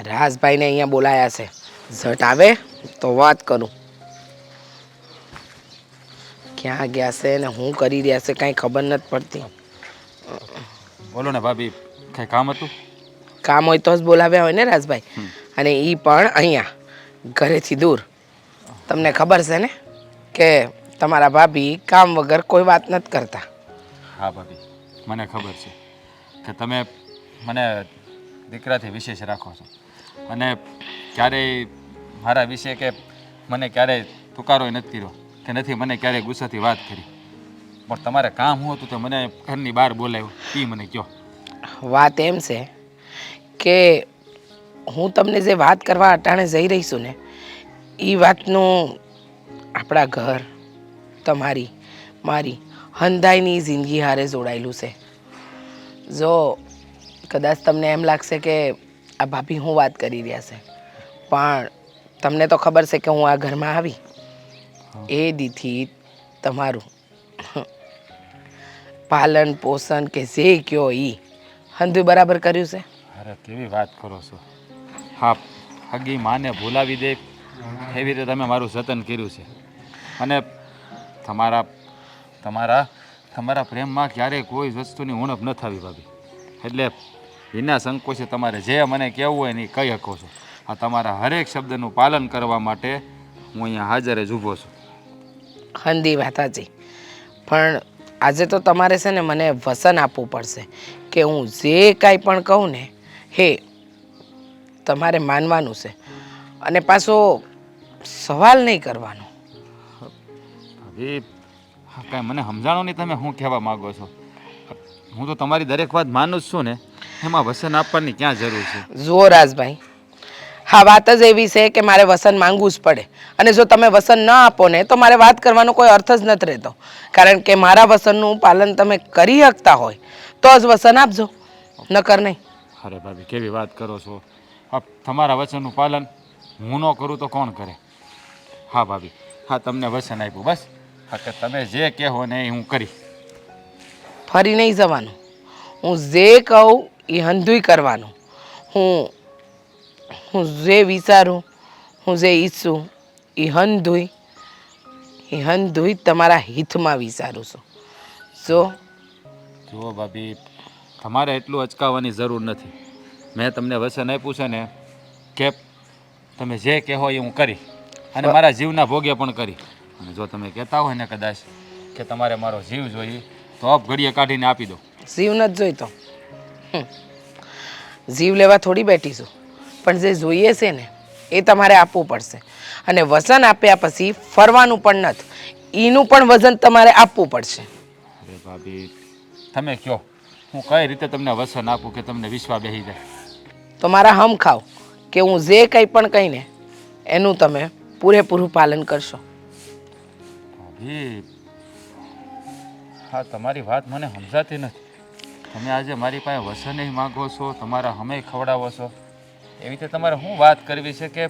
રાજભાઈને અહીંયા બોલાયા છે. ઝટ આવે તો વાત કરું. ક્યાં ગયા છે ને શું કરી રહ્યા છે કાંઈ ખબર નથી પડતી. બોલો ને ભાભી, કંઈ કામ હતું? કામ હોય તો જ બોલાવ્યા હોય ને રાજભાઈ. અને એ પણ અહીંયા ઘરેથી દૂર. તમને ખબર છે ને કે તમારા ભાભી કામ વગર કોઈ વાત નથી કરતા. હા ભાભી, મને ખબર છે કે તમે મને દીકરાથી વિશેષ રાખો છો અને ક્યારેય મારા વિશે કે મને ક્યારેય તુકારો નથી કર્યો કે નથી મને ક્યારેય ગુસ્સાથી વાત કરી. પણ તમારે કામ શું હતું તો મને ઘરની બહાર બોલાવ્યો એ મને કહો. વાત એમ છે કે હું તમને જે વાત કરવા અટાણે જઈ રહી છું ને એ વાતનું આપણા ઘર, તમારી, મારી હંધાઈની જિંદગી હારે જોડાયેલું છે. જો કદાચ તમને એમ લાગશે કે આ ભાભી હું વાત કરી રહ્યા છે, પણ તમને તો ખબર છે કે હું આ ઘરમાં આવી એ દીથી તમારું પાલન પોષણ કે જે કયો એ હંધું બરાબર કર્યું છે. અરે કેવી વાત કરો છો. હા, હગી માને ભૂલાવી દે એવી રીતે તમે મારું જતન કર્યું છે અને તમારા તમારા તમારા પ્રેમમાં ક્યારેય કોઈ વસ્તુની ઉણપ ન થવી ભાભી. એટલે વિના સંકોચે તમારે જે મને કહેવું હોય ને એ કહી શકો છો. આ તમારા હરેક શબ્દનું પાલન કરવા માટે હું અહીંયા હાજર જ ઊભો છું. હંધી વાત સાચી, પણ આજે તો તમારે છે ને મને વસન આપવું પડશે કે હું જે કાંઈ પણ કહું ને હે તમારે માનવાનું છે અને પાછો સવાલ નહીં કરવાનો. ભાભી, કાંઈ મને સમજાણો નહીં તમે શું કહેવા માગો છો. હું તો તમારી દરેક વાત માનું જ છું ને, એમાં વસન આપવાની ક્યાં જરૂર છે. જુઓ રાજભાઈ, હા વાત જ એવી છે કે મારે વસન માંગવું જ પડે અને જો તમે વસન ન આપો ને તો મારે વાત કરવાનો કોઈ અર્થ જ નથી રહેતો. કારણ કે મારા વસનનું પાલન તમે કરી શકતા હોય તો જ વસન આપજો, નકર નહીં. અરે ભાભી, કેવી વાત કરો છો. તમારા વચનનું પાલન હું ન કરું તો કોણ કરે. હા ભાભી, હા તમને વચન આપ્યું બસ. હા કે તમે જે કહેવો ને એ હું કરી. ફરી નહીં જવાનું. હું જે કહું એ હંધુય કરવાનું. હું જે વિચારું, હું જે ઈચ્છું એ હંધુય તમારા હિતમાં વિચારું છું. જુઓ ભાભી, તમારે એટલું અચકાવવાની જરૂર નથી. મેં તમને વચન આપ્યું છે ને કે તમે જે કહેવો એ હું કરી અને મારા જીવના ભોગે પણ કરી. અને જો તમે કહેતા હોય ને કદાચ કે તમારે મારો જીવ જોઈએ તો અપ ઘડીએ કાઢીને આપી દો. જીવ નથી જોઈતો. જીવ લેવા થોડી બેઠીશું, પણ જે જોઈએ છે ને એ તમારે આપવું પડશે. અને વસન આપ્યા પછી ફરવાનું પણ નથી, એનું પણ વજન તમારે આપવું પડશે. અરે ભાભી, તમે કહો હું કઈ રીતે તમને વસન આપું કે તમને વિશ્વાસ બેસી જાય. તો મારા હમ ખાવ કે હું જે કંઈ પણ કહીને એનું તમે પૂરેપૂરું પાલન કરશો. ભાભી, હા તમારી વાત મને સમજાતી નથી. તમે આજે મારી પાસે વસન માગો છો, તમારા હમે ખવડાવો છો, એવી રીતે તમારે શું વાત કરવી છે કે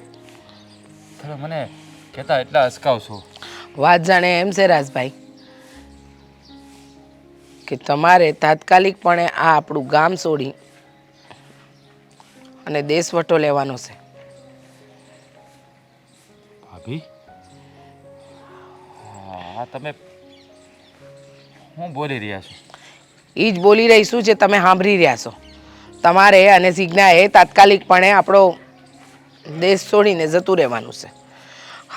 તમે મને કહેતા એટલા અચકાવ છો. વાત જાણે એમ છે રાજભાઈ કે તમારે તાત્કાલિકપણે આ આપણું ગામ છોડી અને દેશવટો લેવાનો છે. ભાભી, હા તમે શું બોલી રહ્યા છો? એ જ બોલી રહીશું જે તમે સાંભળી રહ્યા છો. તમારે અને સિજ્ઞાએ તાત્કાલિકપણે આપણો દેશ છોડીને જતું રહેવાનું છે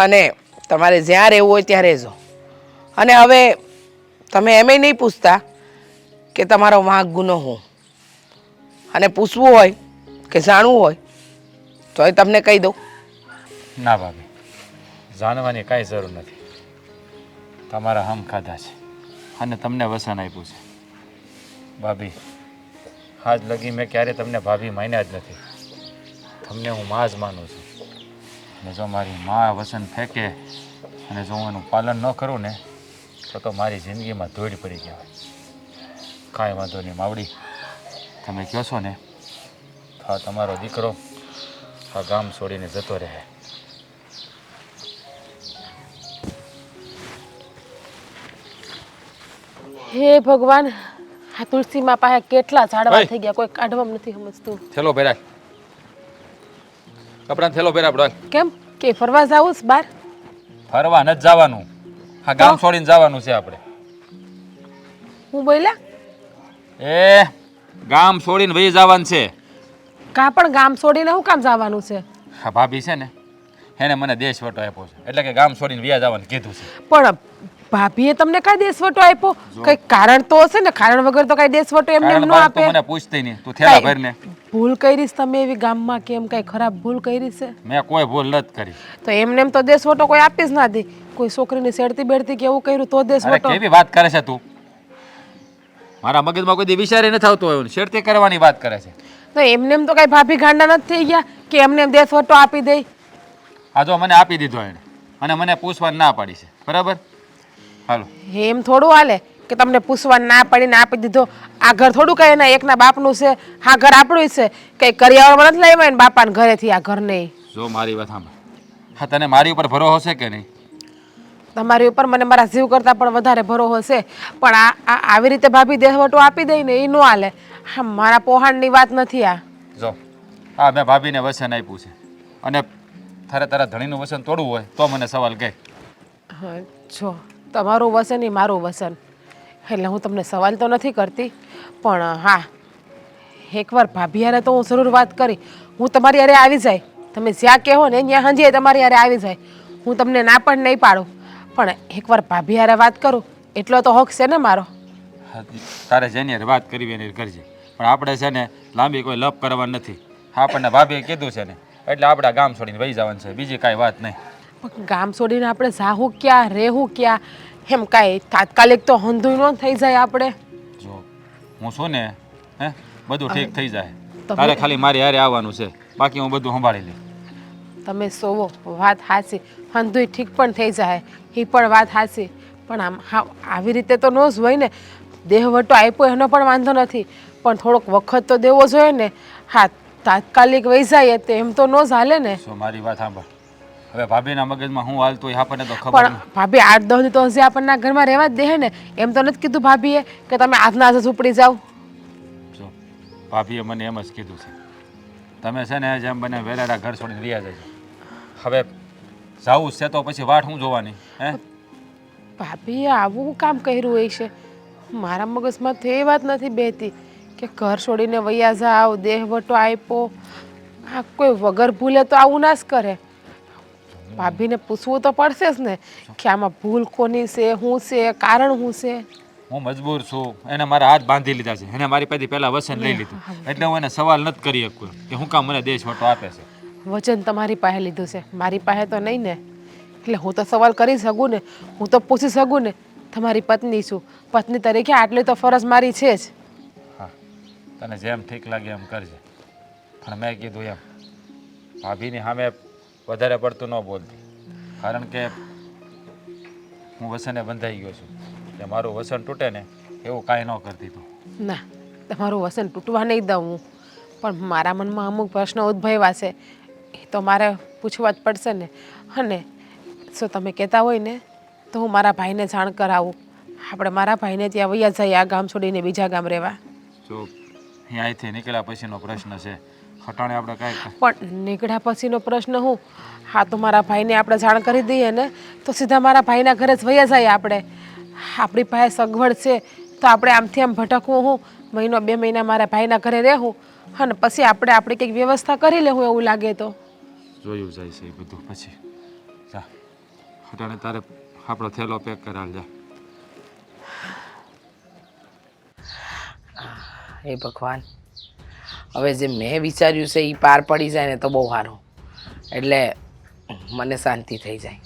અને તમારે જ્યાં રહેવું હોય ત્યાં રહેજો. અને હવે તમે એમ નહીં પૂછતા કે તમારો વાંક ગુનો હું, અને પૂછવું હોય કે જાણવું હોય તો એ તમને કહી દઉં. ના ભાભી, જાણવાની કાંઈ જરૂર નથી. તમારા હમ ખાધા છે અને તમને વસન આપ્યું છે. ભાભી, આજ લગી મેં ક્યારે તમને ભાભી માન્યા જ નથી. તમને હું માં જ માનું છું. અને જો મારી માં વસન ફેંકે અને જો હું એનું પાલન ન કરું ને તો મારી જિંદગીમાં ધૂળ પડી ગયા. કાંઈ વાંધો નહીં માવડી, તમે કહો છો ને તો આ તમારો દીકરો આ ગામ છોડીને જતો રહે. હે ભગવાન, આ તુલસીમાં પાસે કેટલા ઝાડવા થઈ ગયા, કોઈ કાઢવામાં નથી સમજતું. ચલો બેરા, કપડાં થેલો પહેર આપણો કેમ કે ફરવા જાવું છે બહાર? ફરવા નથી જવાનું, હા ગામ છોડીને જવાનું છે આપણે. હું બોલ્યા? એ ગામ છોડીને વહી જવાનું છે. કા પણ ગામ છોડીને હું કામ જવાનું છે? હા ભાભી છે ને એને મને દેશ વટો આપ્યો છે, એટલે કે ગામ છોડીને વ્યા જવાનું કીધું છે. પણ ભાભીએ તમને કઈ દેશવટો આપ્યો? કઈ કારણ તો હશે ને, કારણ વગર તો કઈ દેશવટો એમને એમ ન કારણ તો આપે. મને પૂછતી નહીં, તું થેલા ભરને. ભૂલ કરી છે તમે એવી ગામમાં, કેમ કઈ ખરાબ ભૂલ કરી છે? મેં કોઈ ભૂલ નથી કરી. તો એમને એમ તો દેશવટો કોઈ આપી જ ના દે. કોઈ છોકરીની શેરતી બેડતી કે એવું કર્યું તો અરે દેશવટો. કેવી વાત કરે છે તું? મારા મગજમાં કોઈ દી વિચારી નથી આવતો હોય, શેરતી કરવાની વાત કરે છે. તો એમને એમ તો કઈ ભાભી ગાંડા નથી થઈ ગયા કે એમને એમ દેશવટો આપી દે? આ જો મને આપી દીધો એને, અને મને પૂછવાની ના પાડી છે, બરાબર? હાલો. એમ થોડું હાલે કે તમને પૂછવા ના પડીને આપી દીધો. આ ઘર થોડું કઈ એના એકના બાપનું છે, હા ઘર આપણું છે. કઈ કરિયાવરમાં નથી લાવ્યા ને બાપાને ઘરેથી આ ઘર નહીં. જો મારી વાત સાંભળ, હા તને મારી ઉપર ભરોસો છે કે નહીં? તમારી ઉપર મને મારા જીવ કરતાં પણ વધારે ભરોસો છે. પણ આ આવી રીતે ભાભી દેશવટો આપી દઈ ને એ ન હાલે. હા મારા પોહાણની વાત નથી આ. જો હા મેં ભાભીને વચન આપ્યું છે, અને તારા ધણીનું વચન તોડવું હોય તો મને સવાલ કહે. હા જો તમારું વસન એ મારું વસન, એટલે હું તમને સવાલ તો નથી કરતી. પણ હા એકવાર ભાભી હારે તો હું જરૂર વાત કરી. હું તમારી હારે આવી જાય, તમે જ્યાં કહો ને ત્યાં હંજીએ તમારી હારે આવી જાય. હું તમને ના પણ નહીં પાડું, પણ એકવાર ભાભી હારે વાત કરું એટલો તો હક છે ને મારો. હા, તારે જેની હારે વાત કરવી એની કરજે, પણ આપણે છે ને લાંબી કોઈ લપ કરવાની નથી. આપણને ભાભીએ કીધું છે ને એટલે આપણે ગામ છોડીને વહી જવાનું છે, બીજી કાંઈ વાત નહીં. પણ ગામ છોડીને આપણે જાહું ક્યાં, રહેવું ક્યાં, એમ કાંઈ તાત્કાલિક તો હંધુય ન થઈ જાય આપણે. જો હું છું ને હે બધું ઠીક થઈ જાય. તમે- તારે ખાલી મારી હારે આવવાનું છે, બાકી હું બધું સંભાળી લઈશ. તમે સોવો વાત હાચી, હંધુય ઠીક પણ થઈ જાય એ પણ વાત હાચી. પણ આમ હા આવી રીતે તો ન જ હોય ને. દેહવટો આપ્યો એનો પણ વાંધો નથી, પણ થોડોક વખત તો દેવો જોઈએ ને. હા તાત્કાલિક વહી જાય તો એમ તો ન જ હાલે ને. તો મારી વાત સાંભળ, હવે ભાભીના મગજમાં હું હાલતું હોય આપણને તો ખબર પણ ભાભી 8-10 દી તો હજી આપણને ઘરમાં રહેવા જ દે ને. એમ તો નથી કીધું ભાભીએ કે તમે આજના આજે ઉપડી જાઓ. જો ભાભીએ મને એમ જ કીધું છે, તમે છે ને જેમ બને વહેલા ઘર છોડીને રહ્યા જજો. હવે જાવું છે તો પછી વાટ હું જોવાની હે? ભાભીએ આવું કામ કર્યું હોય છે? મારા મગજમાં તો એ વાત નથી બેહતી કે ઘર છોડીને વૈયા જાવ, દેહવટો આપ્યો. આ કોઈ વગર ભૂલે તો આવું ના જ કરે. ભાભીને પૂછવું તો પડશે જ ને કે આમાં ભૂલ કોની છે, શું છે, કારણ શું છે. હું મજબૂર છું, એને મારા હાથ બાંધી લીધા છે, એને મારી પાસેથી પહેલાં વચન લઈ લીધું, એટલે હું એને સવાલ નથી કરી શકું કે હું કામ મને દેશ વટો આપે છે. વચન તમારી પાસે લીધું છે, મારી પાસે તો નહીં ને. એટલે હું તો સવાલ કરી શકું ને, હું તો પૂછી શકું ને. તમારી પત્ની છું, પત્ની તરીકે આટલી તો ફરજ મારી છે જ. હા તને જેમ ઠીક લાગે એમ કરજે, પણ મેં કીધું એમ ભાભીની સામે વધારે પડતું ન બોલતી, કારણ કે હું વસને બંધાઈ ગયો છું. કે મારું વસન તૂટે ને એવું કાંઈ ન કરતી તું. ના તમારું વસન તૂટવા નહીં દઉં હું, પણ મારા મનમાં અમુક પ્રશ્નો ઉદ્ભવ્યા છે એ તો મારે પૂછવા જ પડશે ને. અને શું તમે કહેતા હોય ને તો હું મારા ભાઈને જાણ કરાવું. આપણે મારા ભાઈને ત્યાં વૈયા જઈએ આ ગામ છોડીને બીજા ગામ રહેવા. જો અહીંયાથી નીકળ્યા પછીનો પ્રશ્ન છે, ખટાણે આપણે કાંઈ પણ નીકળ્યા પછીનો પ્રશ્ન હું? હા તો મારા ભાઈને આપણે જાણ કરી દઈએ ને તો સીધા મારા ભાઈના ઘરે જ વૈયા જઈએ આપણે. આપણી પાસે સગવડ છે તો આપણે આમથી આમ ભટકવું હું, 1-2 મહિના મારા ભાઈના ઘરે રહેવું અને પછી આપણે આપણી કંઈક વ્યવસ્થા કરી લેવું એવું લાગે તો. જોયું જાય છે એ બધું. પછી જા ખટાણે તારે આપણો થેલો પેક કરાવ જા. હે ભગવાન, હવે જે મેં વિચાર્યું છે એ પાર પડી જાય ને તો બહુ સારું, એટલે મને શાંતિ થઈ જાય.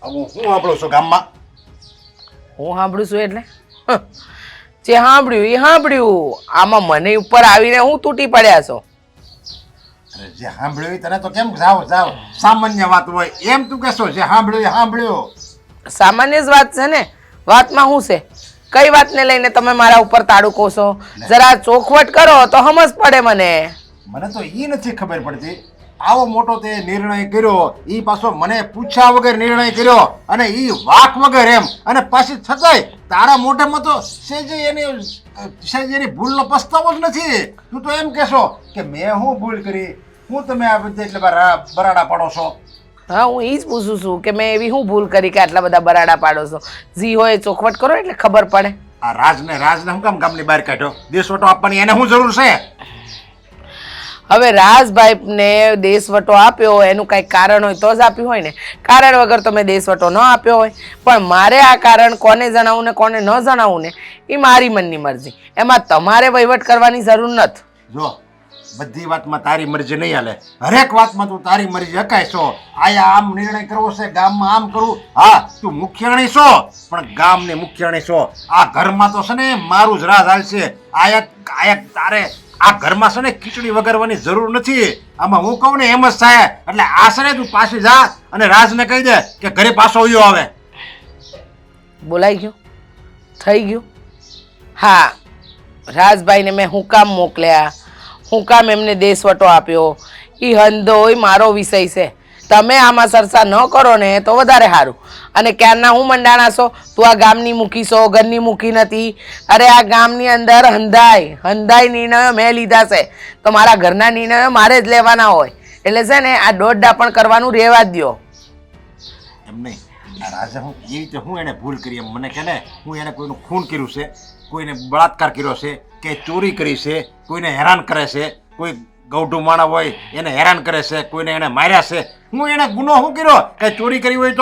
હું સાંભળું છું ગામમાં? હું સાંભળું છું એટલે જે સાંભળ્યું એ સાંભળ્યું. આમાં મને ઉપર આવીને હું તૂટી પડ્યા છો. અરે જે સાંભળ્યું એ તને તો કેમ જાવ સામાન્ય વાત હોય એમ તું કહેશો? જે સાંભળ્યું એ સાંભળ્યું. સામાન્ય જ વાત છે ને. વાતમાં શું છે? કઈ વાતને લઈને તમે મારા ઉપર તાળું કોશો? જરા ચોખવટ કરો તો સમજ પડે મને. મને તો એ નથી ખબર પડતી આવો મોટો તે નિર્ણય કર્યો, એ પાછો મને પૂછ્યા વગર નિર્ણય કર્યો, અને એ વાક વગર એમ, અને પાછી છતાંય તારા મોઢામાં તો એની ભૂલનો પસ્તાવો જ નથી. તું તો એમ કહેશો કે મેં હું ભૂલ કરી, હું તમે આ બધે એટલે બરાડા પાડો છો. હા, હું એ જ પૂછું છું કે મેં એવી હું ભૂલ કરી કે આટલા બધા બરાડા પાડો છો? જી હોય ચોખવટ કરો એટલે ખબર પડે. આ રાજને શું કામ ગામની બહાર કાઢ્યો? દેશવટો આપવાની એને શું જરૂર છે? હવે રાજભાઈને દેશવટો આપ્યો એનું કંઈક કારણ હોય તો જ આપ્યું હોય ને. કારણ વગર તો મેં દેશવટો ન આપ્યો હોય. પણ મારે આ કારણ કોને જણાવવું ને કોને ન જણાવવું ને એ મારી મનની મરજી. એમાં તમારે વહીવટ કરવાની જરૂર નથી. જો બધી વાતમાં તારી મરજી નહીં હાલે, હરેક વાતમાં તું તારી મરજી હકાય છો. આયા આમ નિર્ણય કરવો છે, ગામમાં આમ કરવું. હા, તું મુખ્યાણી છો, પણ ગામની મુખ્યાણી છો. આ ઘરમાં તો છે ને મારું જ રાજ હાલશે. આયા તારે આ ઘરમાં છે ને ખીચડી વગાડવાની જરૂર નથી. આમાં હું કહું ને એમ જ થાય. એટલે આ છે ને તું પાછી જા અને રાજને કહી દે કે ઘરે પાછો આવ્યો આવે. બોલાઈ ગયું, થઈ ગયું. હા, રાજભાઈને મેં હું કામ મોકલ્યા, હું કામ એમને દેશવટો આપ્યો, એ હંધોય મારો વિષય છે. તમે આમાં સરસા ન કરો ને તો વધારે સારું. અને ક્યારના હું મંડાણા છો? તું આ ગામની મૂકી છો, ઘરની મૂકી નથી. અરે આ ગામની અંદર હંધાઈ નિર્ણયો મેં લીધા છે, તો મારા ઘરના નિર્ણયો મારે જ લેવાના હોય. એટલે છે ને આ દોડડા પણ કરવાનું રહેવા જ દો. એમ નહીં, આ રાજા હું એ રીતે હું એને ભૂલ કરી એમ મને કે ને, હું એને કોઈનું ખૂન કર્યું છે, કોઈને બળાત્કાર કર્યો છે, કે ચોરી કરી છે, કોઈને હેરાન કરે છે, કોઈ ગૌઢું માણા હોય એને હેરાન કરે છે, કોઈને એને માર્યા છે. હું એને ગુનો શું કર્યો? કે ચોરી કરી હોય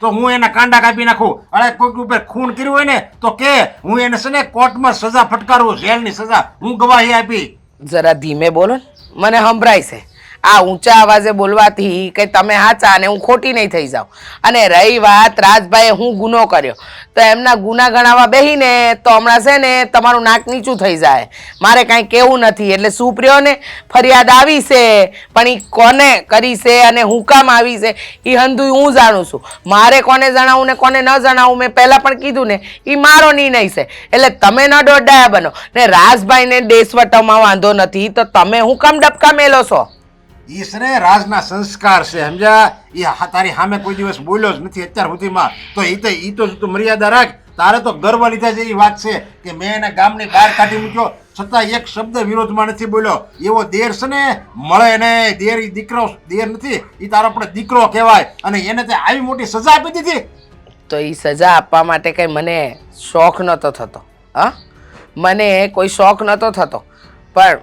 તો હું એના કાંડા કાપી નાખું. અરે કોઈક ઉપર ખૂન કર્યું હોય ને તો કે હું એને છે ને કોર્ટમાં સજા ફટકારું, જેલની સજા હું ગવાહી આપી. જરા ધીમે બોલો ને, મને સંભળાય છે. આ ઊંચા અવાજે બોલવાથી કે તમે સાચા અને હું ખોટી નહીં થઈ જાઉં. અને રહી વાત રાજભાઈએ હું ગુનો કર્યો, તો એમના ગુના ગણાવવા બેહીને તો હમણાં છે ને તમારું નાક નીચું થઈ જાય. મારે કાંઈ કહેવું નથી. એટલે સુપ્રિયો ને ફરિયાદ આવી છે, પણ એ કોને કરી છે અને હું કામ આવી છે એ હંધું હું જાણું છું. મારે કોને જણાવું ને કોને ન જણાવું મેં પહેલાં પણ કીધું ને, એ મારો નિર્ણય છે. એટલે તમે ન દોડાયા બનો. ને રાજભાઈને દેશવટામાં વાંધો નથી તો તમે હું કામ ડબકા મેલો છો? ઈ છે ને રાજના સંસ્કાર છે, સમજ્યા? એ તારી સામે કોઈ દિવસ બોલ્યો જ નથી અત્યાર સુધીમાં. તો ઈ તો તું મર્યાદા રાખ. તારે તો ગર્વ લીધા જેવી વાત છે કે મેં એને ગામની બહાર કાઢી મૂક્યો, છતાં એક શબ્દ વિરોધમાં નથી બોલ્યો. એવો દેર છે ને મળે ને. દેર ઈ દીકરો દેર નથી, એ તારો આપણે દીકરો કહેવાય. અને એને તે આવી મોટી સજા આપી દીધી. તો એ સજા આપવા માટે કંઈ મને શોખ નહોતો થતો. હા, મને કોઈ શોખ નહોતો થતો, પણ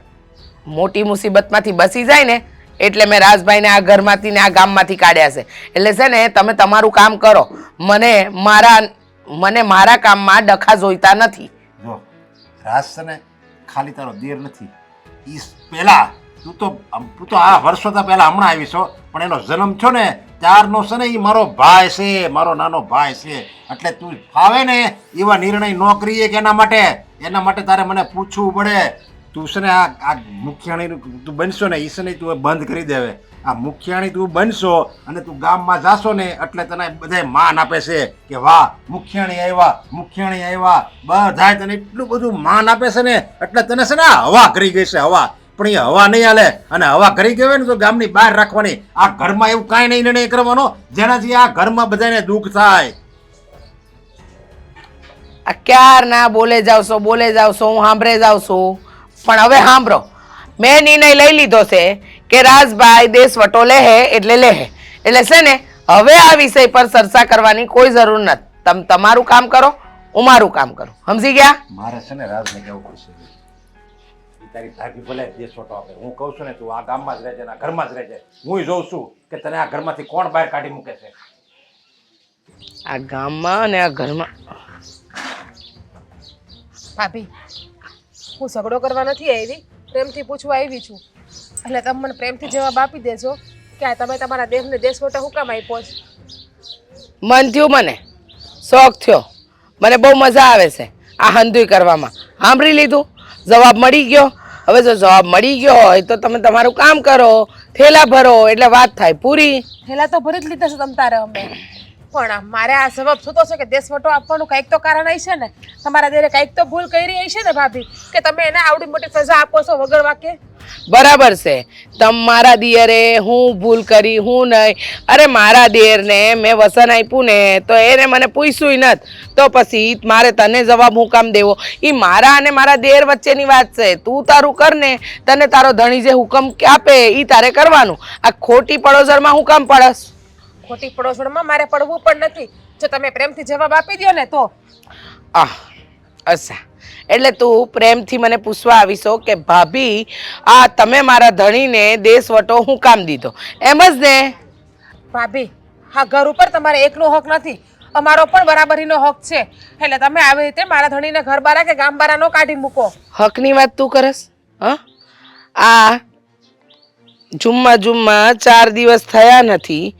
મોટી મુસીબતમાંથી બચી જાય ને એટલે મેં રાજભાઈને આ ઘરમાંથી ને આ ગામમાંથી કાઢ્યા છે. એટલે છે ને તમે તમારું કામ કરો. મને મારા કામમાં ડખા જોઈતા નથી. જો રાજ છે ને ખાલી તારો દેર નથી. ઈ પહેલા તું તો આ વર્ષોથી પહેલા હમણાં આવી છો, પણ એનો જન્મ થયો ને ત્યારનો છે ને એ મારો ભાઈ છે, મારો નાનો ભાઈ છે. એટલે તું ફાવે ને એવા નિર્ણય ન કરીએ કે એના માટે તારે મને પૂછવું પડે. તું છે ને આ મુખિયાણી તું બનશો ને એ છે ને તું બંધ કરી દેવે. આ મુખિયાણી તું બનશો અને તું ગામમાં જાશો ને એટલે તને બધાય માન આપે છે કે વાહ મુખિયાણી આવ્યા. બધાય તને એટલું બધું માન આપે છે ને એટલે તને છે ને હવા કરી ગઈ છે, હવા. પણ એ હવા નહીં હાલે. અને હવા કરી ગઈ હોય ને તો ગામની બહાર રાખવાની. આ ઘરમાં એવું કાંઈ નહીં નિર્ણય કરવાનો જેનાથી આ ઘરમાં બધાને દુઃખ થાય. આ ક્યાર ના બોલે જાવ છો, હું સાંભળે જાઉં છું. પણ હવે સાંભળો, મેં નિર્ણય લઈ લીધો છે કે રાજભાઈ દેશવટો લેહે એટલે લેહે. એટલે છે ને હવે આ વિષય પર ચર્ચા કરવાની કોઈ જરૂર નથી. તમે તમારું કામ કરો, હું મારું કામ કરું. સમજી ગયા? મારે છે ને રાજને કેવું પડશે, તારી ભાભી ભલે દેશવટો આપે, હું કહું છું ને તું આ ગામમાં જ રહેજે, આ ઘરમાં જ રહેજે. હું જોઉં છું કે તને આ ઘરમાંથી કોણ બહાર કાઢી મૂકે છે. આ ગામમાં અને આ ઘરમાં. ભાભી, હું ઝઘડો કરવા નથી આવી, પ્રેમથી પૂછવા આવી છું. એટલે તમે મને પ્રેમથી જવાબ આપી દેજો કે આ તમે તમારા દેશને દેશવટો શું કામ આપ્યો છે? મન થયું, મને શોખ થયો, મને બહુ મજા આવે છે આ હંધુય કરવામાં. સાંભળી લીધું, જવાબ મળી ગયો. હવે જો જવાબ મળી ગયો હોય તો તમે તમારું કામ કરો, થેલા ભરો એટલે વાત થાય પૂરી. થેલા તો ભરી જ લીધા છે તમ તારે અમે. પણ મારે આ જવાબ શું તો છે કે દેશવટો આપવાનું કંઈક તો કારણ હશે ને. તમારા દેરે કંઈક તો ભૂલ કરી હશે ને ભાભી, કે તમે એને આવડી મોટી સજા આપો છો વગર વાકે. બરાબર છે. તમારા દિયરે હું ભૂલ કરી હું નહીં. અરે મારા દિયરને મેં વસન આપ્યું ને તો એને મને પૂછ્યું નથી તો પછી મારે તને જવાબ હું કામ દેવો? એ મારા અને મારા દિયર વચ્ચેની વાત છે. તું તારું કર ને, તને તારો ધણી જે હુકમ આપે એ તારે કરવાનું. આ ખોટી પડોસરમાં હું કામ પડસ? ખોટી પડોશણમાં મારે પડવું પણ નથી. જો તમે પ્રેમથી જવાબ આપી દો ને તો. અચ્છા, એટલે તું પ્રેમથી મને પૂછવા આવીશો કે ભાભી આ તમે મારા ધણીને દેશવટો હું કામ દીધો, એમ જ ને? ભાભી, હા ઘર ઉપર તમારે એકનો હક નથી, અમારો પણ બરાબરીનો હક છે. એટલે તમે આવી રીતે મારા ધણીને ઘર બારા કે ગામ બારા નો કાઢી મૂકો. હકની વાત તું કરસ? હા, આ જુમ્મા 4 દિવસ થયા નથી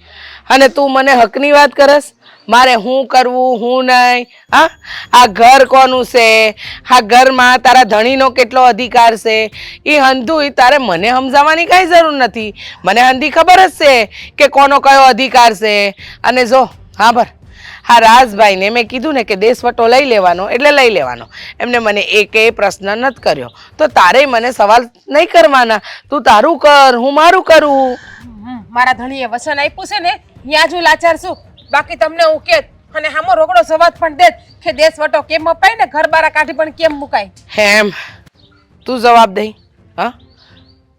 અને તું મને હકની વાત કરસ? મારે હું કરવું હું નહીં? હા, આ ઘર કોનું છે? આ ઘરમાં તારા ધણીનો કેટલો અધિકાર છે? એ હંધુય તારે મને સમજાવવાની કાંઈ જરૂર નથી. મને હંધી ખબર જ છે કે કોનો કયો અધિકાર છે. અને જો હા બર, હા રાજભાઈને મેં કીધું ને કે દેશવટો લઈ લેવાનો એટલે લઈ લેવાનો. એમને મને એકેય પ્રશ્ન નથી કર્યો. તો તારે મને સવાલ નહીં કરવાના. તું તારું કર, હું મારું કરું. મારા ધણીએ વચન આપ્યું છે ને ત્યાં જ હું લાચાર છું. બાકી તમને હું કેત અને હામો રોકડો સવાદ પણ દેત કે દેશવટો કેમ અપાય ને ઘર બારા કાઢી પણ કેમ મુકાય. હેમ તું જવાબ દઈ. હા,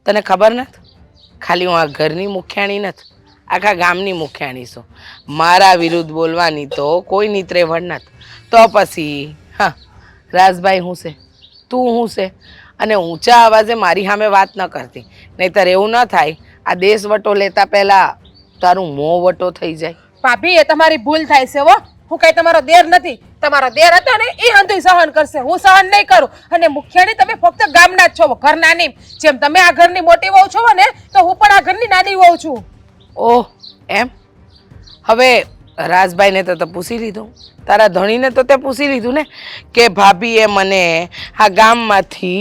તને ખબર નથી ખાલી હું આ ઘરની મુખ્યાણી નથી, આખા ગામની મુખ્યાણી છું. મારા વિરુદ્ધ બોલવાની તો કોઈ નીત્રેવડ નથી. તો પછી હા રાજભાઈ હું છે, તું હું છે? અને ઊંચા અવાજે મારી સામે વાત ન કરતી, નહીંતર એવું ન થાય આ દેશવટો લેતા પહેલાં તારું મોં વટો થઈ જાય. ભાભી, એ તમારી ભૂલ થાય છે હો. હું કઈ તમારો દેર નથી. તમારો દેર હતો ને એ હંધુય સહન કરશે, હું સહન નહીં કરું. અને મુખ્યાણી તમે ફક્ત ગામના જ છો, ઘરના નહીં. જેમ તમે આ ઘરની મોટી વહુ છો ને તો હું પણ આ ઘરની નાની વહુ છું. ઓહ એમ? હવે રાજભાઈને તો પૂછી લીધું, તારા ધણીને તો તે પૂછી લીધું ને કે ભાભીએ મને આ ગામમાંથી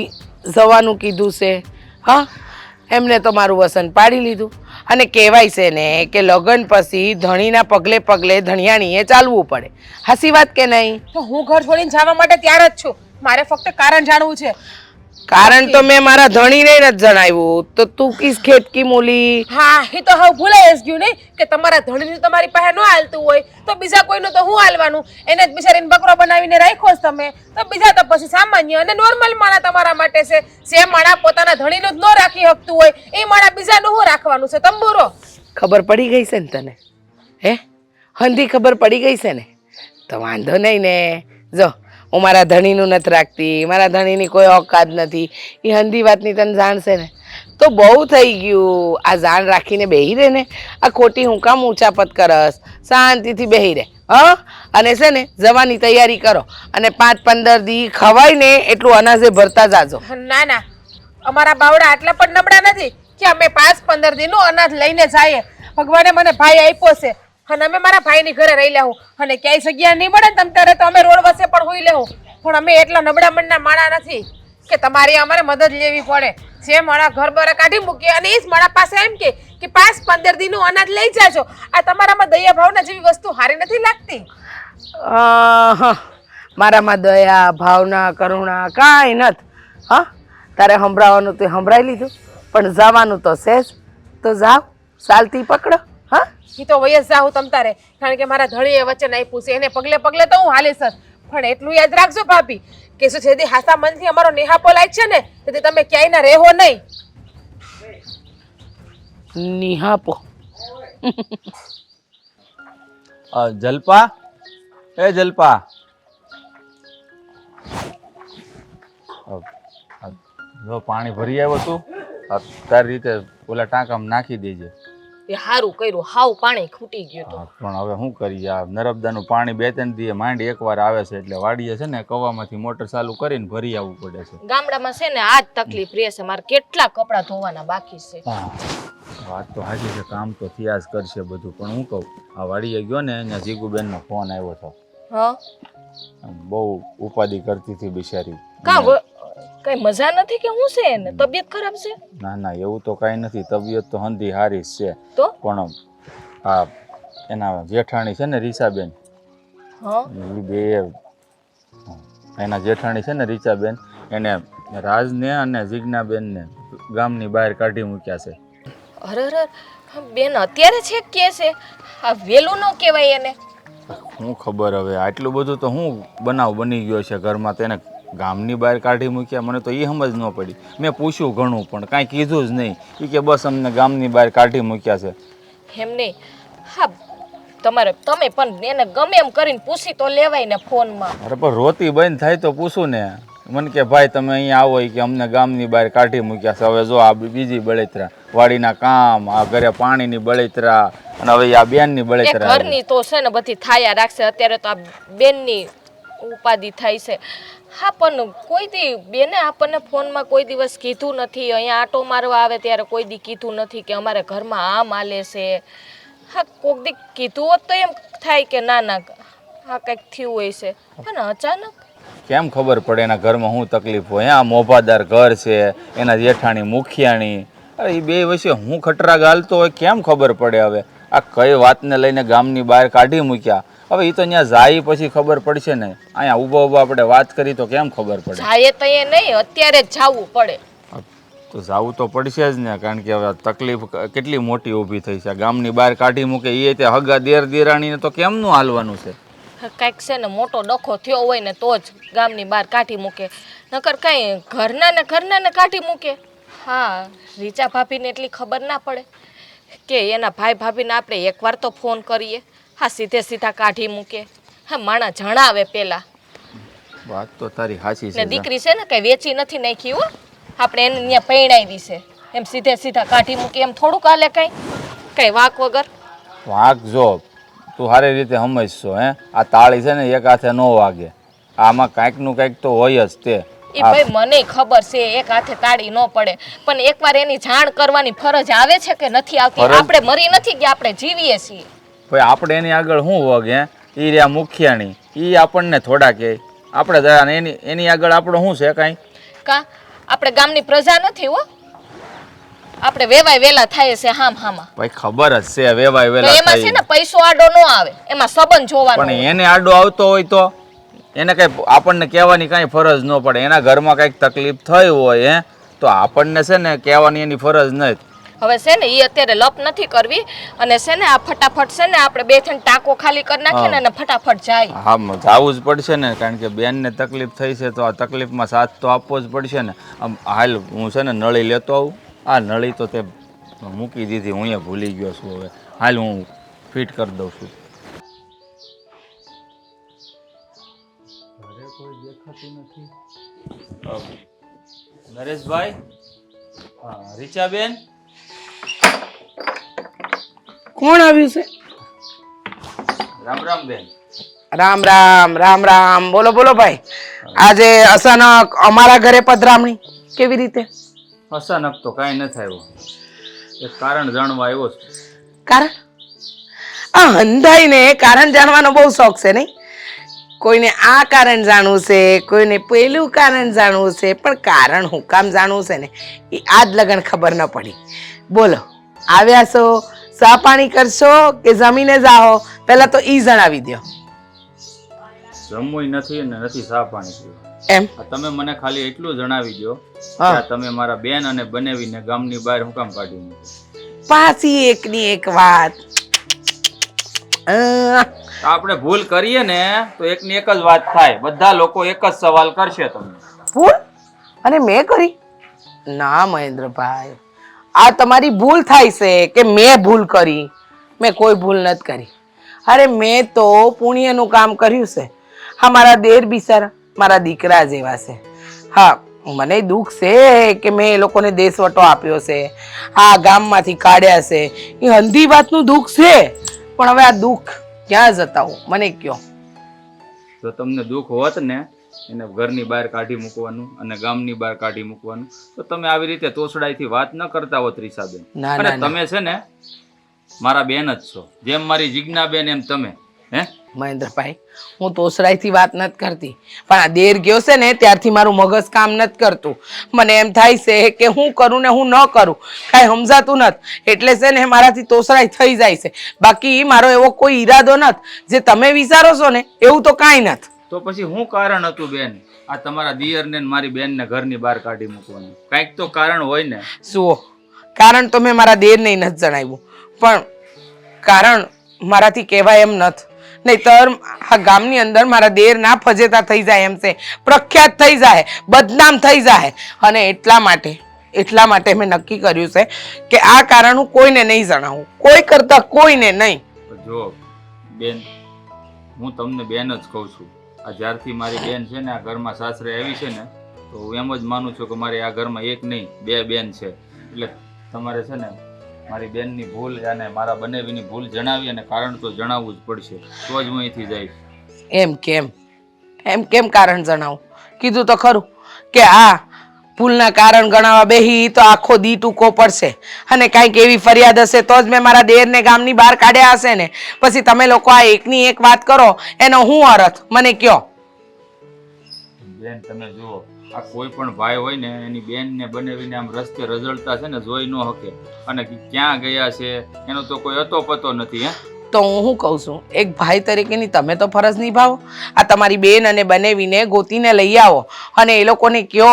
જવાનું કીધું છે. હા, એમને તો મારું વસન પાડી લીધું. અને કહેવાય છે ને કે લગ્ન પછી ધણીના પગલે પગલે ધણિયાણીએ ચાલવું પડે. હાસી વાત કે નહીં? તો હું ઘર છોડીને જવા માટે તૈયાર જ છું. મારે ફક્ત કારણ જાણવું છે. કારણ તો મેં મારા ધણીને નથી જણાવ્યું તો તું કિસ ખેતકી મૂલી? હા, એ તો હવે ભૂલાઈ જ ગયું નહીં કે તમારા ધણીનું તમારી પાસે ન હાલતું હોય તો બીજા કોઈનું તો હું હાલવાનું. એને જ બિચારીને બકરો બનાવીને રાખ્યો જ તમે, તો બીજા તો પછી સામાન્ય અને નોર્મલ માણા તમારા માટે છે. જે માણા પોતાના ધણીનું જ ન રાખી શકતું હોય એ માણા બીજાનું શું રાખવાનું છે? તંબુરો. ખબર પડી ગઈ છે ને તને? હે, હંધી ખબર પડી ગઈ છે ને? તો વાંધો નહીં ને. જો હું મારા ધણીનું નથી રાખતી, મારા ધણીની કોઈ ઓકાત નથી. એ હંધી વાતની તને જાણશે ને તો બહુ થઈ ગયું. આ જાણ રાખીને બેહી રહે ને, આ ખોટી હું કામ ઊંચાપત કરસ? શાંતિથી બેહી રહે. હા, અને છે ને જવાની તૈયારી કરો અને 5-15 દી ખવાય ને એટલું અનાજે ભરતા જાજો. ના ના, અમારા બાવડા આટલા પણ નબળા નથી કે અમે 5-15 દિનનું અનાજ લઈને જઈએ. ભગવાને મને ભાઈ આપ્યો છે અને અમે મારા ભાઈની ઘરે રહી લેવું. અને ક્યાંય જગ્યા નહીં મળે ને તમ ત્યારે તો અમે રોડ વચ્ચે પણ હોઈ લેવું. પણ અમે એટલા નબળા મનના માણા નથી કે તમારી અમારે મદદ લેવી પડે. જે મારા ઘર બાર કાઢી મૂકે અને એ જ મારા પાસે એમ કે 5-15 દિનનું અનાજ લઈ જાજો. આ તમારામાં દયા ભાવના જેવી વસ્તુ સારી નથી લાગતી? મારામાં દયા ભાવના કરુણા કાંઈ નથી. હા, તારે સંભળાવવાનું તે સંભળાવી લીધું, પણ જવાનું તો છે જ. તો જાવ, ચાલતી પકડો. હા, એ તો વયસ જાઉં તમ તારે, કારણ કે મારા ધણીએ વચન આપ્યું છે. એને પગલે પગલે તો હું હાલીશ જ. પણ એટલું યાદ રાખજો ભાભી કે શું જેથી હાસા મનથી અમારો નેહાપો લાગ છે ને તેથી તમે ક્યાંય ના રહેવો નહીં. નિહાપો જલપા, એ જલપા, જો પાણી ભરી આવ્યો તું, તારી રીતે ઓલા ટાંકામાં નાખી દેજે. એ સારું કર્યું, હાવ પાણી ખૂટી ગયું હતું. પણ હવે શું કરીએ, આ નર્મદાનું પાણી 2-3 દીએ માંડી એકવાર આવે છે એટલે વાડીએ છે ને કવામાંથી મોટર ચાલુ કરીને ભરી આવવું પડે છે. ગામડામાં છે ને આ જ તકલીફ રહે છે. મારે કેટલા કપડાં ધોવાના બાકી છે. હા, વાત તો સાચી છે, કામ તો થયા જ કરશે બધું. પણ હું કહું, આ વાડીએ ગયો ને અહીંયા જીગુબેનનો ફોન આવ્યો હતો. હા, બહુ ઉપાધિ કરતી હતી બિચારી. કઈ મજા નથી કે હું છે એને તબિયત ખરાબ છે? ના ના, એવું તો કાંઈ નથી, તબિયત તો હંધી હારી જ છે. તો પણ આ એના જેઠાણી છે ને રીસાબેન, હા, એ બે એના જેઠાણી છે ને રીચાબેન, એને રાજને અને જિજ્ઞાબેનને ગામની બહાર કાઢી મૂક્યા છે. અરે બેન અત્યારે છે કે છે આ વેલું ન કહેવાય એને. હું ખબર હવે આટલું બધું તો હું બનાવ બની ગયો છે ઘરમાં, તેને ગામની બહાર કાઢી મૂક્યા, મને તો એ સમજ ન પડી. મેં પૂછ્યું ઘણું પણ કાંઈ કીધું જ નહીં. એ કે બસ અમને ગામની બહાર કાઢી મૂક્યા છે. એમ નહીં, હા તમે પણ એને ગમે એમ કરીને પૂછી તો લેવાય ને ફોનમાં. અરે પણ રોતી બંધ થાય તો પૂછું ને. મને કે ભાઈ તમે અહીંયા આવો કે અમને ગામની બહાર કાઢી મૂક્યા છે. હવે જો આ બીજી બળેતરા, વાડીના કામ, આ ઘરે પાણીની બળેતરા, અને હવે આ બેનની બળેતરા. ઘરની તો છે ને બધી થાયા રાખશે. અત્યારે તો આ બેનની ઉપાધિ થાય છે. હા પણ કોઈ દી બેને આપણને ફોનમાં કોઈ દિવસ કીધું નથી. અહીંયા આટો મારવા આવે ત્યારે કોઈ દી કીધું નથી કે અમારે ઘરમાં આ માલે છે. હા કોક દી કીધું હોત તો એમ થાય કે ના હા કંઈક થયું હોય છે, પણ અચાનક કેમ ખબર પડે એના ઘરમાં શું તકલીફ હોય? આ મોભાદાર ઘર છે, એના જેઠાણી મુખિયાણી, અરે એ બે વચ્ચે હું ખટરા ગાલતો હોય કેમ ખબર પડે? હવે આ કઈ વાતને લઈને ગામની બહાર કાઢી મૂક્યા, હવે એ તો ત્યાં જાય પછી ખબર પડશે ને. અહીંયા ઊભા આપણે વાત કરી તો કેમ ખબર પડે? જાય તો એ નહીં, અત્યારે જ જવું પડે. તો જવું તો પડશે જ ને, કારણ કે હવે તકલીફ કેટલી મોટી ઊભી થઈ છે. ગામની બહાર કાઢી મૂકે એ તે હગા દેરાણીને તો કેમનું હાલવાનું છે? કાંઈક છે ને મોટો ડખો થયો હોય ને તો જ ગામની બહાર કાઢી મૂકે, નકર કાંઈ ઘરના ને કાઢી મૂકે. હા રીચા ભાભીને એટલી ખબર ના પડે કે એના ભાઈ ભાભીને આપણે એકવાર તો ફોન કરીએ. હા સીધા કાઢી મૂકે. હા માણા જણાવે પહેલાં. વાત તો તારી સાચી ને છે. દીકરી છે ને કંઈ વેચી નથી નાખી હો, આપણે એને ત્યાં પૈણાવી છે. એમ સીધા કાઢી મૂકે એમ થોડુંક હાલે કંઈ વાંક વગર. વાંક જો તું સારી રીતે સમજશો. આ તાળી છે ને એક હાથે ન વાગે, આમાં કાંઈકનું કાંઈક તો હોય જ. તે એ ભાઈ મને ખબર છે એક હાથે તાળી ન પડે, પણ એકવાર એની જાણ કરવાની ફરજ આવે છે કે નથી આવતી? આપણે મરી નથી ગયા, આપણે જીવીએ છીએ. ભાઈ આપણે એની આગળ શું વગે? એ રહ્યા મુખિયાણી, એ આપણને થોડા કહે, આપણે એની આગળ આપણું શું છે? કાંઈ આપણે ગામની પ્રજા નથી હો, આપણે વેવાય વેલા થાય છે હામાં. ભાઈ ખબર જ છે વેવાય વેલા એમાં છે ને પૈસો આડો ન આવે, એમાં સંબંધ જોવાનો. પણ એને આડો આવતો હોય તો એને કઈ આપણને કહેવાની કાંઈ ફરજ ન પડે. એના ઘરમાં કંઈક તકલીફ થઈ હોય તો આપણને છે ને કહેવાની એની ફરજ નથી. હવે છે ને એ અત્યારે લપ નથી કરવી, અને છે ને આ ફટાફટ છે ને આપણે 2-3 ટાંકો ખાલી કરી નાખીએ ને અને ફટાફટ જાય. હા જવું જ પડશે ને, કારણ કે બેનને તકલીફ થઈ છે તો આ તકલીફમાં સાથ તો આપવો જ પડશે ને. હાલ હું છે ને નળી લેતો આવું. આ નળી તો તે મૂકી દીધી, હું અહીંયા ભૂલી ગયો છું. હવે હાલ હું ફિટ કરી દઉં છું. ઘરે કોઈ દેખાતું નથી. નરેશભાઈ, હા રીચાબેન, કોણ આવ્યું છે? રામ રામ બેન. રામ રામ. બોલો ભાઈ. આજે અચાનક અમારા ઘરે પધરામણી કેવી રીતે? અચાનક તો કાંઈ નથી આવ્યું, એક કારણ જાણવા આવ્યો છું. કારણ? આ હંધાઈને કારણ જાણવાનો બહુ શોખ છે નહીં? કોઈને આ કારણ જાણવું છે, કોઈને પેલું કારણ જાણવું છે, પણ કારણ હું કામ જાણવું છે ને એ આજ લગન ખબર ન પડી. બોલો, આવ્યા છો, ચા પાણી કરશો કે જમીને જાઓ? પહેલા તો ઈ જણાવી દો. જમવું નથી ને નથી ચા પાણી પીવું. એમ તમે મને ખાલી એટલું જણાવી દો કે તમે મારા બેન અને બનેવીને ગામની બહાર હું કામ કાઢી મૂકો? પાછી એકની એક વાત. આપણે ભૂલ કરીએ ને તો એકની એક જ વાત થાય. બધા લોકો એક જ સવાલ કરશે તમને. ભૂલ? અને મેં કરી? ના મહેન્દ્રભાઈ, આ તમારી ભૂલ થાય છે કે મેં ભૂલ કરી? મેં કોઈ ભૂલ નથી કરી. અરે મેં તો પુણ્યનું કામ કર્યું છે. હા મારા દેર બિચારા મારા દીકરા જેવા છે. હા મને દુઃખ છે કે મેં એ લોકોને દેશવટો આપ્યો છે, આ ગામમાંથી કાઢ્યા છે. એ હંધી વાતનું દુઃખ છે, પણ હવે આ દુઃખ ક્યાં જતાવું મને કયો? જો તમને દુઃખ હોત ને એને ઘરની બહાર કાઢી મૂકવાનું અને ગામની બહાર કાઢી મૂકવાનું, તો તમે આવી રીતે તોછડાઈથી વાત ન કરતા હોત રીસાબેન. અને તમે છે ને મારા બેન જ છો, જેમ મારી જિજ્ઞાબેન એમ તમે. મહેન્દ્રભાઈ, હું તોસરાઈથી વાત નથી કરતી, પણ આ દેર ગયો છે ને ત્યારથી મારું મગજ કામ નથી કરતું. મને એમ થાય છે કે હું કરું ને હું ન કરું, કાંઈ સમજાતું નથી. એટલે છે ને મારાથી તોસરાઈ થઈ જાય છે. બાકી મારો એવો કોઈ ઈરાદો નથી. જે તમે વિચારો છો ને એવું તો કાંઈ નથી. તો પછી શું કારણ હતું બેન આ તમારા દિયરને ને મારી બેનને ઘરની બહાર કાઢી મૂકવાનું? કાંઈક તો કારણ હોય ને. જુઓ, કારણ તો મેં મારા દેરને નથી જણાવ્યું, પણ કારણ મારાથી કહેવાય એમ નથી. નહીંતર આ ગામની અંદર મારા દેર ના ફજેતા થઈ જાય એમ છે, પ્રખ્યાત થઈ જાય, બદનામ થઈ જાય. અને એટલા માટે મેં નક્કી કર્યું છે કે આ કારણ હું કોઈને નહીં જણાવું, કોઈ કરતા કોઈને નહીં. જો બેન, હું તમને બેન જ કહું છું. આ જ્યારથી મારી બેન છે ને આ ઘરમાં સાસરે આવી છે ને, તો હું એમ જ માનું છું કે મારી આ ઘરમાં એક નહીં 2 બેન છે. એટલે તમારે છે ને મારી બેનની ભૂલ અને મારા બનેવીની ભૂલ જણાવી અને કારણ તો જણાવવું જ પડશે, તો જ હું અહીંથી જઈશ. એમ કેમ કારણ જણાવું? કીધું તો ખરું કે આ ભૂલના કારણ ગણાવવા બેહી તો આખો દી ટૂંકો પડશે. અને કાંઈક એવી ફરિયાદ હશે તો જ મેં મારા દેરને ગામની બહાર કાઢ્યા હશે ને. પછી તમે લોકો આ એકની એક વાત કરો એનો હું અર્થ મને કયો? બેન તમે જુઓ, આ કોઈ પણ ભાઈ હોય ને એની બેનને બનેવીને આમ રસ્તે રઝળતા છે ને જોઈ ન શકે, અને ક્યાં ગયા છે એનો તો કોઈ અતો પતો નથી. તો હું શું કહું છું, એક ભાઈ તરીકેની તમે તો ફરજ નિભાવો. આ તમારી બેન અને બનેવીને ગોતીને લઈ આવો અને એ લોકોને કહો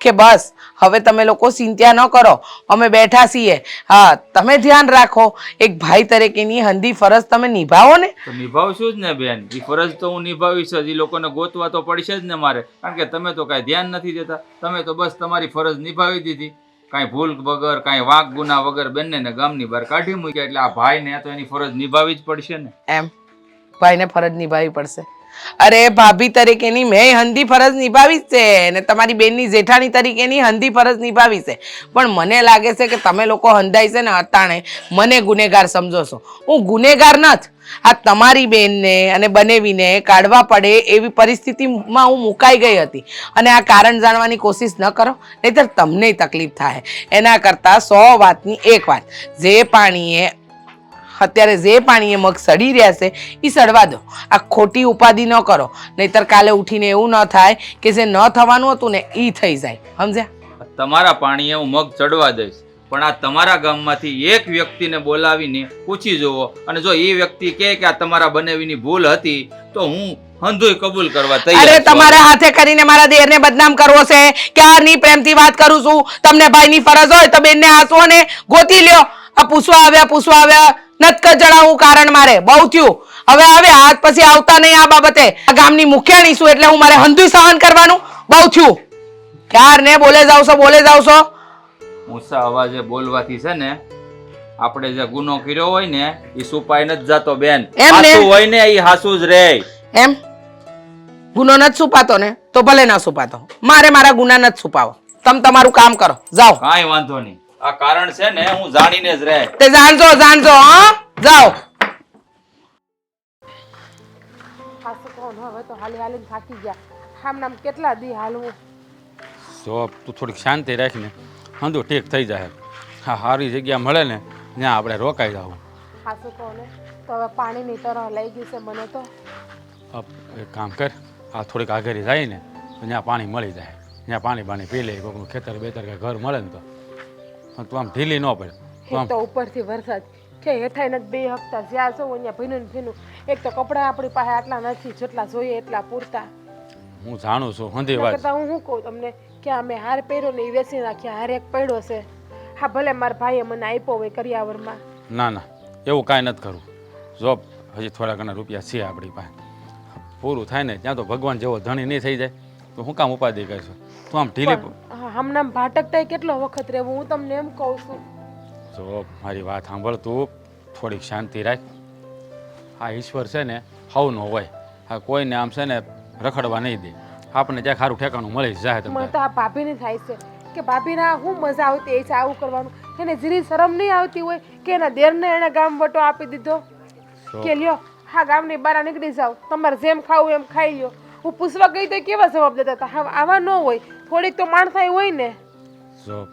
કે બસ હવે તમે લોકો ચિંતા ન કરો, અમે બેઠા છીએ. હા, તમે ધ્યાન રાખો. એક ભાઈ તરીકેની હંધી ફરજ તમે નિભાવો ને. તો નિભાવશું જ ને બેન, એ ફરજ તો હું નિભાવીશ જ. એ લોકોને ગોતવા તો પડશે જ ને મારે, કારણ કે તમે તો કાંઈ ધ્યાન નથી દેતા. તમે તો બસ તમારી ફરજ નિભાવી દીધી, કાંઈ ભૂલ વગર, કાંઈ વાંક ગુના વગર બંનેને ગામની બહાર કાઢી મૂક્યા. એટલે આ ભાઈને તો એની ફરજ નિભાવી જ પડશે ને. એમ ભાઈને ફરજ નિભાવવી પડશે? અરે ભાભી તરીકેની મેં હંધી ફરજ નિભાવી છે ને તમારી બેનની જેઠાણી તરીકેની હંધી ફરજ નિભાવી છે. પણ મને લાગે છે કે તમે લોકો હંધાઈ છે ને અતાણે મને ગુનેગાર સમજો છો. હું ગુનેગાર નથી. આ તમારી બેનને અને બનેવીને કાઢવા પડે એવી પરિસ્થિતિમાં હું મુકાઈ ગઈ હતી. અને આ કારણ જાણવાની કોશિશ ન કરો, નહીંતર તમને તકલીફ થાય. એના કરતાં 100 વાતની એક વાત, અત્યારે જે પાણીએ મગ સડી રહ્યા છે એ સડવા દો. આ ખોટી ઉપાધિ ન કરો, નહીતર કાલે ઉઠીને એવું ન થાય કે જે ન થવાનું હતું ને એ થઈ જાય. સમજ્યા? તમારા પાણીએ હું મગ ચડવા દઈશ, પણ આ તમારા ગામમાંથી એક વ્યક્તિને બોલાવીને પૂછી જુઓ, અને જો એ વ્યક્તિ કહે કે આ તમારા બનેવીની ભૂલ હતી તો હું હંધુય કબૂલ કરવા તૈયાર છું. અરે તમારે હાથે કરીને મારા દેરને બદનામ કરવો છે? ક્યારની પ્રેમથી વાત કરું છું. તમને ભાઈની ફરજ હોય તો બેનને આંસુઓ ને ગોતી લ્યો. આ પૂછવા આવ્યા નતકર જણાવું કારણ મારે બહુ થયું. હવે આજ પછી આવતા નહીં આ બાબતે. આ ગામની મુખ્યાણી છું એટલે હું મારે હંધુય સહન કરવાનું? બહુ થયું. ક્યારને બોલે જાવ છો. ઊંચા અવાજે બોલવાથી છે ને આપણે જે ગુનો કર્યો હોય ને એ છુપાઈ નથી જતો બેન. હાસુ હોય ને એ હાસુ જ રહે. એમ ગુનો નથી છુપાતો ને તો ભલે ના છુપાતો, મારે મારા ગુના નથી છુપાવો. તમે તમારું કામ કરો, જાઓ. કાંઈ વાંધો નહીં, આ કારણ છે ને હું જાણીને જ રહે. તે જાણજો હા, જાઓ. હવે તો હાલીને થાકી ગયા. આમ કેટલા દી હાલવું? જો તું થોડીક શાંતિ રાખીને હંધું ઠીક થઈ જાય. હા, સારી જગ્યા મળે ને ત્યાં આપણે રોકાઈ જવું. હાસુ કહો ને તો હવે પાણીની તરહ લઈ ગઈ છે મને તો. એક કામ કર, આ થોડીક આગળ જાય ને તો ત્યાં પાણી મળી જાય. ત્યાં પાણી પી લે, કોઈનું ખેતર બેતર કે ઘર મળે ને તો. પણ તું આમ ઢીલી ન પડે. એક તો ઉપરથી વરસાદ કે હેઠાઈ નથી બે હપ્તા જ્યાં છો અહીંયા ભીનું. એક તો કપડાં આપણી પાસે આટલા નથી જેટલા જોઈએ એટલા પૂરતા. હું જાણું છું હંધી વાત. હું શું કહું તમને કે અમે હાર પહેર્યો ને એ વેચી નાખ્યા. હાર એક પડ્યો છે. હા, ભલે મારા ભાઈએ મને આપ્યો હોય કરિયાવરમાં. ના એવું કાંઈ નથી કરવું. જો હજી થોડા ઘણા રૂપિયા છે આપણી પાસે, પૂરું થાય ને ત્યાં તો ભગવાન જેવો ધણી નહીં થઈ જાય તો હું કામ ઉપાધિ કરશું? તું આમ ઢીલી. હમણાં ભાટકતા કેટલો વખત રહેવું? હું તમને એમ કહું છું. જો મારી વાત સાંભળ, તું થોડીક શાંતિ રાખ. આ ઈશ્વર છે ને હવ ન હોય. આ કોઈને આમ છે ને રખડવા નહીં દે. આપણને જ્યાં સારું ઠેકાણું મળી જાય. મને તો આ ભાભીને થાય છે કે ભાભીને હું મજા આવતી એ છે આવું કરવાનું. એને જરી શરમ નહીં આવતી હોય કે એના દેરને એને ગામ વટો આપી દીધો કે લ્યો હા ગામની બહાર નીકળી જાવ, તમારે જેમ ખાવું એમ ખાઈ લ્યો. હું પૂછવા ગઈ તો કેવા જવાબ દેતા હતા? આવા ન હોય, થોડીક તો માણસાઈ હોય ને. જો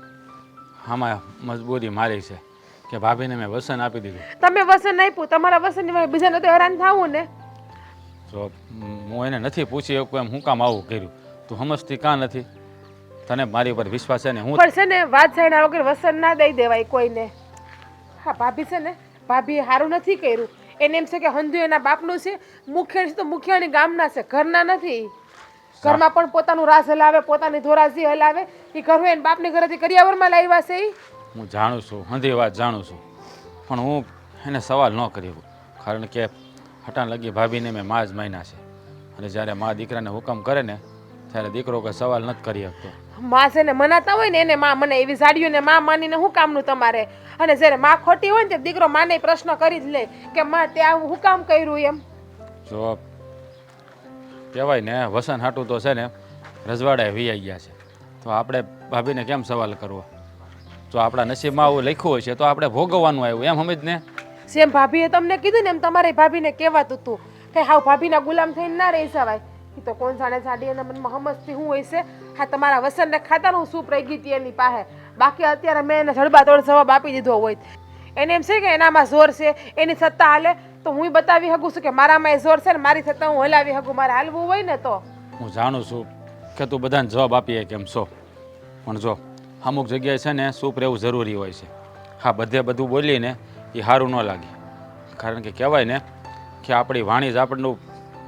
આમાં મજબૂરી મારી છે કે ભાભીને મેં વસન આપી દીધું. તમે વસન આપ્યું, તમારા વસનની બીજાને તો હેરાન થવું ને. જો હું એને નથી પૂછી શકું એમ હું કામ આવું કર્યું? તું સમજતી કાં નથી? તને મારી ઉપર વિશ્વાસ છે ને? હું પણ છે ને વાત જાણ્યા વગર વસન ના દઈ દેવાય કોઈને. હા ભાભી છે ને, ભાભીએ સારું નથી કર્યું. એને એમ છે કે હંધુ એના બાપનું છે, મુખ્ય છે તો મુખ્યની ગામના છે, ઘરના નથી. ઘરમાં પણ પોતાનું રાસ હલાવે, પોતાની ધોરાજી હલાવે. એ ઘર એને બાપની ઘરેથી કરિયાવરમાં લાવ્યા છે ઈ. હું જાણું છું, હંધી વાત જાણું છું, પણ હું એને સવાલ ન કરી શકું. કારણ કે હટાણ લગી ભાભીને મેં માં જ માન્યા છે, અને જ્યારે મા દીકરાને હુકમ કરે ને ત્યારે દીકરો કોઈ સવાલ નથી કરી શકતો. માં છે ને મનાતા હોય ને એને માં મને એવી સાડીઓને માં માનીને શું કામનું તમારે? અને જ્યારે માં ખોટી હોય ને તે દીકરો માને પ્રશ્ન કરી જ લે કે માં તે આવું શું કામ કર્યું એમ. જો કહેવાય ને વસન હાટું તો છે ને રજવાડાએ વીઆઈ ગયા છે, તો આપણે ભાભીને કેમ સવાલ કરવો? જો આપણા નસીબમાં આવું લખ્યું હોય છે તો આપણે ભોગવવાનું આવ્યું, એમ સમજ ને. જેમ ભાભીએ તમને કીધું ને એમ તમારી ભાભીને કહેવાતું હતું કે હાવ ભાભીના ગુલામ થઈને ના રહી જવાય. એ તો કોણ જાણે સાડી એના મનમાં સમજતી શું હોય છે. હા, તમારા વસનને ખાતાનું સૂપ રહી ગઈ હતી એની પાસે. બાકી અત્યારે મેં એને જડબાતોડ જવાબ આપી દીધો હોય. એને એમ છે કે એનામાં જોર છે, એની સત્તા હાલે તો હું બતાવી શકું છું કે મારામાં એ જોર છે ને મારી સત્તા હું હલાવી શકું. મારે હાલવું હોય ને તો. હું જાણું છું કે તું બધાને જવાબ આપીએ કેમ છો, પણ જો અમુક જગ્યાએ છે ને સૂપ રહેવું જરૂરી હોય છે. હા, બધે બધું બોલીને એ સારું ન લાગે, કારણ કે કહેવાય ને કે આપણી વાણી જ આપણનું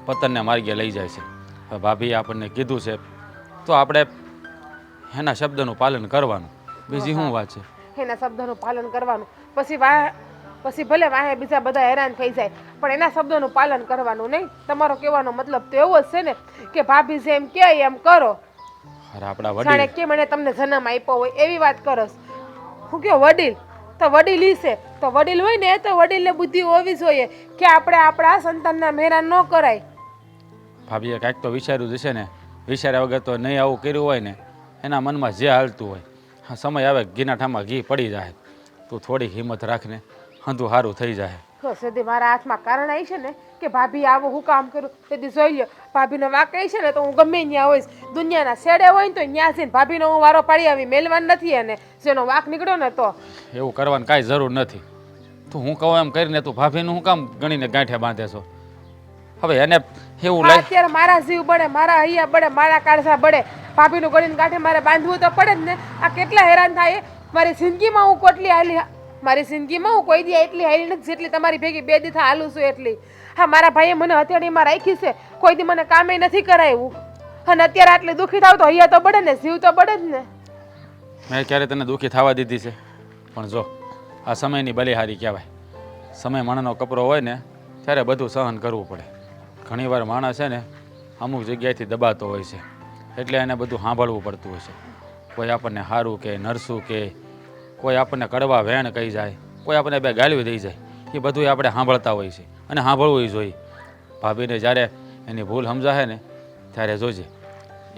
પતનને માર્ગે લઈ જાય છે. હવે ભાભીએ આપણને કીધું છે તો આપણે એના શબ્દનું પાલન કરવાનું, બીજી શું વાત છે? એના શબ્દોનું પાલન કરવાનું. પછી ભલે વાહે બીજા બધા હેરાન થઈ જાય, પણ એના શબ્દોનું પાલન કરવાનું નહીં. તમારો કહેવાનો મતલબ તો એવો જ છે ને કે ભાભી જેમ કહે એમ કરો. અરે આપણા જાણે વડીલ કે મને તમને જન્મ આપ્યો હોય એવી વાત કરસ. હું કહો વડીલ તો વડીલ ઈ છે, તો વડીલ હોય ને તો વડીલને બુદ્ધિ હોવી જોઈએ કે આપણે આપણા સંતાનના હેરાન ન કરાય. ભાભીએ કાંઈક તો વિચાર્યું જ હશે ને. વિચાર્યા વગર તો નહીં આવું કર્યું હોય ને. એના મનમાં જે હાલતું હોય, હા સમય આવે ઘીના ઠામાં ઘી પડી જાય. તું થોડીક હિંમત રાખને, હંધું સારું થઈ જાય. તો સીધી મારા હાથમાં કારણ આવી છે ને કે ભાભી આવું હું કામ કરું તેથી જોઈ લ્યો. ભાભીનો વાંક આવી છે ને તો હું ગમે ત્યાં હોઈશ. દુનિયાના છેડે હોય ને તો ત્યાં જઈને ભાભીનો હું વારો પાડી આવી મેલવાન નથી. એને જેનો વાંક નીકળ્યો ને તો એવું કરવાની કાંઈ જરૂર નથી. તું હું કહું એમ કરીને તું ભાભીનું હું કામ ગણીને ગાંઠે બાંધે છો? હવે એને એવું હા, લાગે અત્યારે મારા જીવ બળે, મારા હૈયા બળે, મારા કાળજા બળે. ભાભીનું ગળીને ગાંઠે મારે બાંધવું તો પડે જ ને. આ કેટલા હેરાન થાય. મારી જિંદગીમાં હું કોટલી હાલી, મારી જિંદગીમાં હું કોઈ દી એટલી હાલી નથી જેટલી તમારી ભેગી 2 દી હાલું છું એટલી. હા, મારા ભાઈએ મને હથેળીમાં રાખી છે, કોઈ દી મને કામે નથી કરાવ્યું. અને અત્યારે આટલી દુઃખી થાવ તો હૈયા તો બળે ને, જીવ તો બળે જ ને. મેં ક્યારે તને દુઃખી થવા દીધી છે? પણ જો આ સમયની બલિહારી કહેવાય. સમય માણસનો કપરો હોય ને ત્યારે બધું સહન કરવું પડે. ઘણીવાર માણસ છે ને અમુક જગ્યાએથી દબાતો હોય છે, એટલે એને બધું સાંભળવું પડતું હોય છે. કોઈ આપણને સારું કે નરસું કે કોઈ આપણને કડવા વેણ કહી જાય, કોઈ આપણને બે ગાળવી દઈ જાય, એ બધું આપણે સાંભળતા હોય છે અને સાંભળવું જોઈએ. ભાભીને જ્યારે એની ભૂલ સમજાશે ને ત્યારે જોજે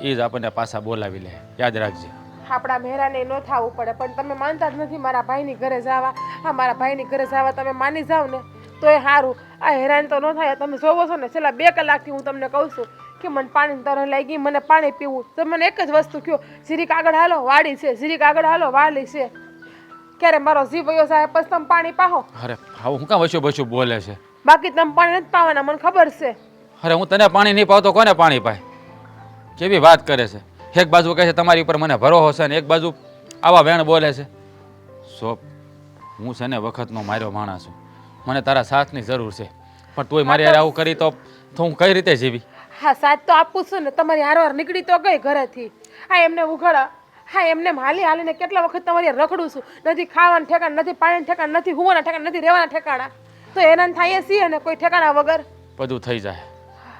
એ જ આપણને પાછા બોલાવી લે. યાદ રાખજે. આપણા મહેરાને ન થવું પડે, પણ તમે માનતા જ નથી મારા ભાઈની ઘરે જવા. હા, મારા ભાઈની ઘરે જવા તમે માની જાઓ ને તો એ સારું. આ હેરાન તો ન થાય. તમે જોવો છો ને છેલ્લા 2 કલાકથી હું તમને કહું છું કે મને પાણીની તરસ લાગી, મને પાણી પીવું. તો મને એક જ વસ્તુ કહો, જીરીક આગળ હાલો વાડી છે, જીરીક આગળ હાલો વાલી છે. ક્યારે મારો જીવ વયો જાય પછી તમે પાણી પાહો. અરે આવું હું કામ વચ્ચે બચ્ચું બોલે છે? બાકી તમે પાણી નથી પાવાના, મને ખબર છે. અરે હું તને પાણી નહીં પાવતો કોને પાણી પાય? કેવી વાત કરે છે? એક બાજુ કહે છે તમારી ઉપર મને ભરોસો છે ને એક બાજુ આવા વેણ બોલે છે. સો હું છે ને વખતનો માર્યો માણસ છું, મને તારા સાથની જરૂર છે, પણ તોય મારી યાર આવું કરી તો હું કઈ રીતે જીવી? હા, સાથ તો આપું છું ને. તમારી હારવાર નીકળી તો ગઈ ઘરેથી. હા, એમને ઉઘાડા. હા, એમને હાલીને કેટલા વખત તમારી રખડું છું. નથી ખાવાનું ઠેકાણ, નથી પાણીનું ઠેકાણ, નથી હુવાના ઠેકાણ, નથી રહેવાના ઠેકાણા. તો હેરાન થાય છીએ ને કોઈ ઠેકાણા વગર. બધું થઈ જાય,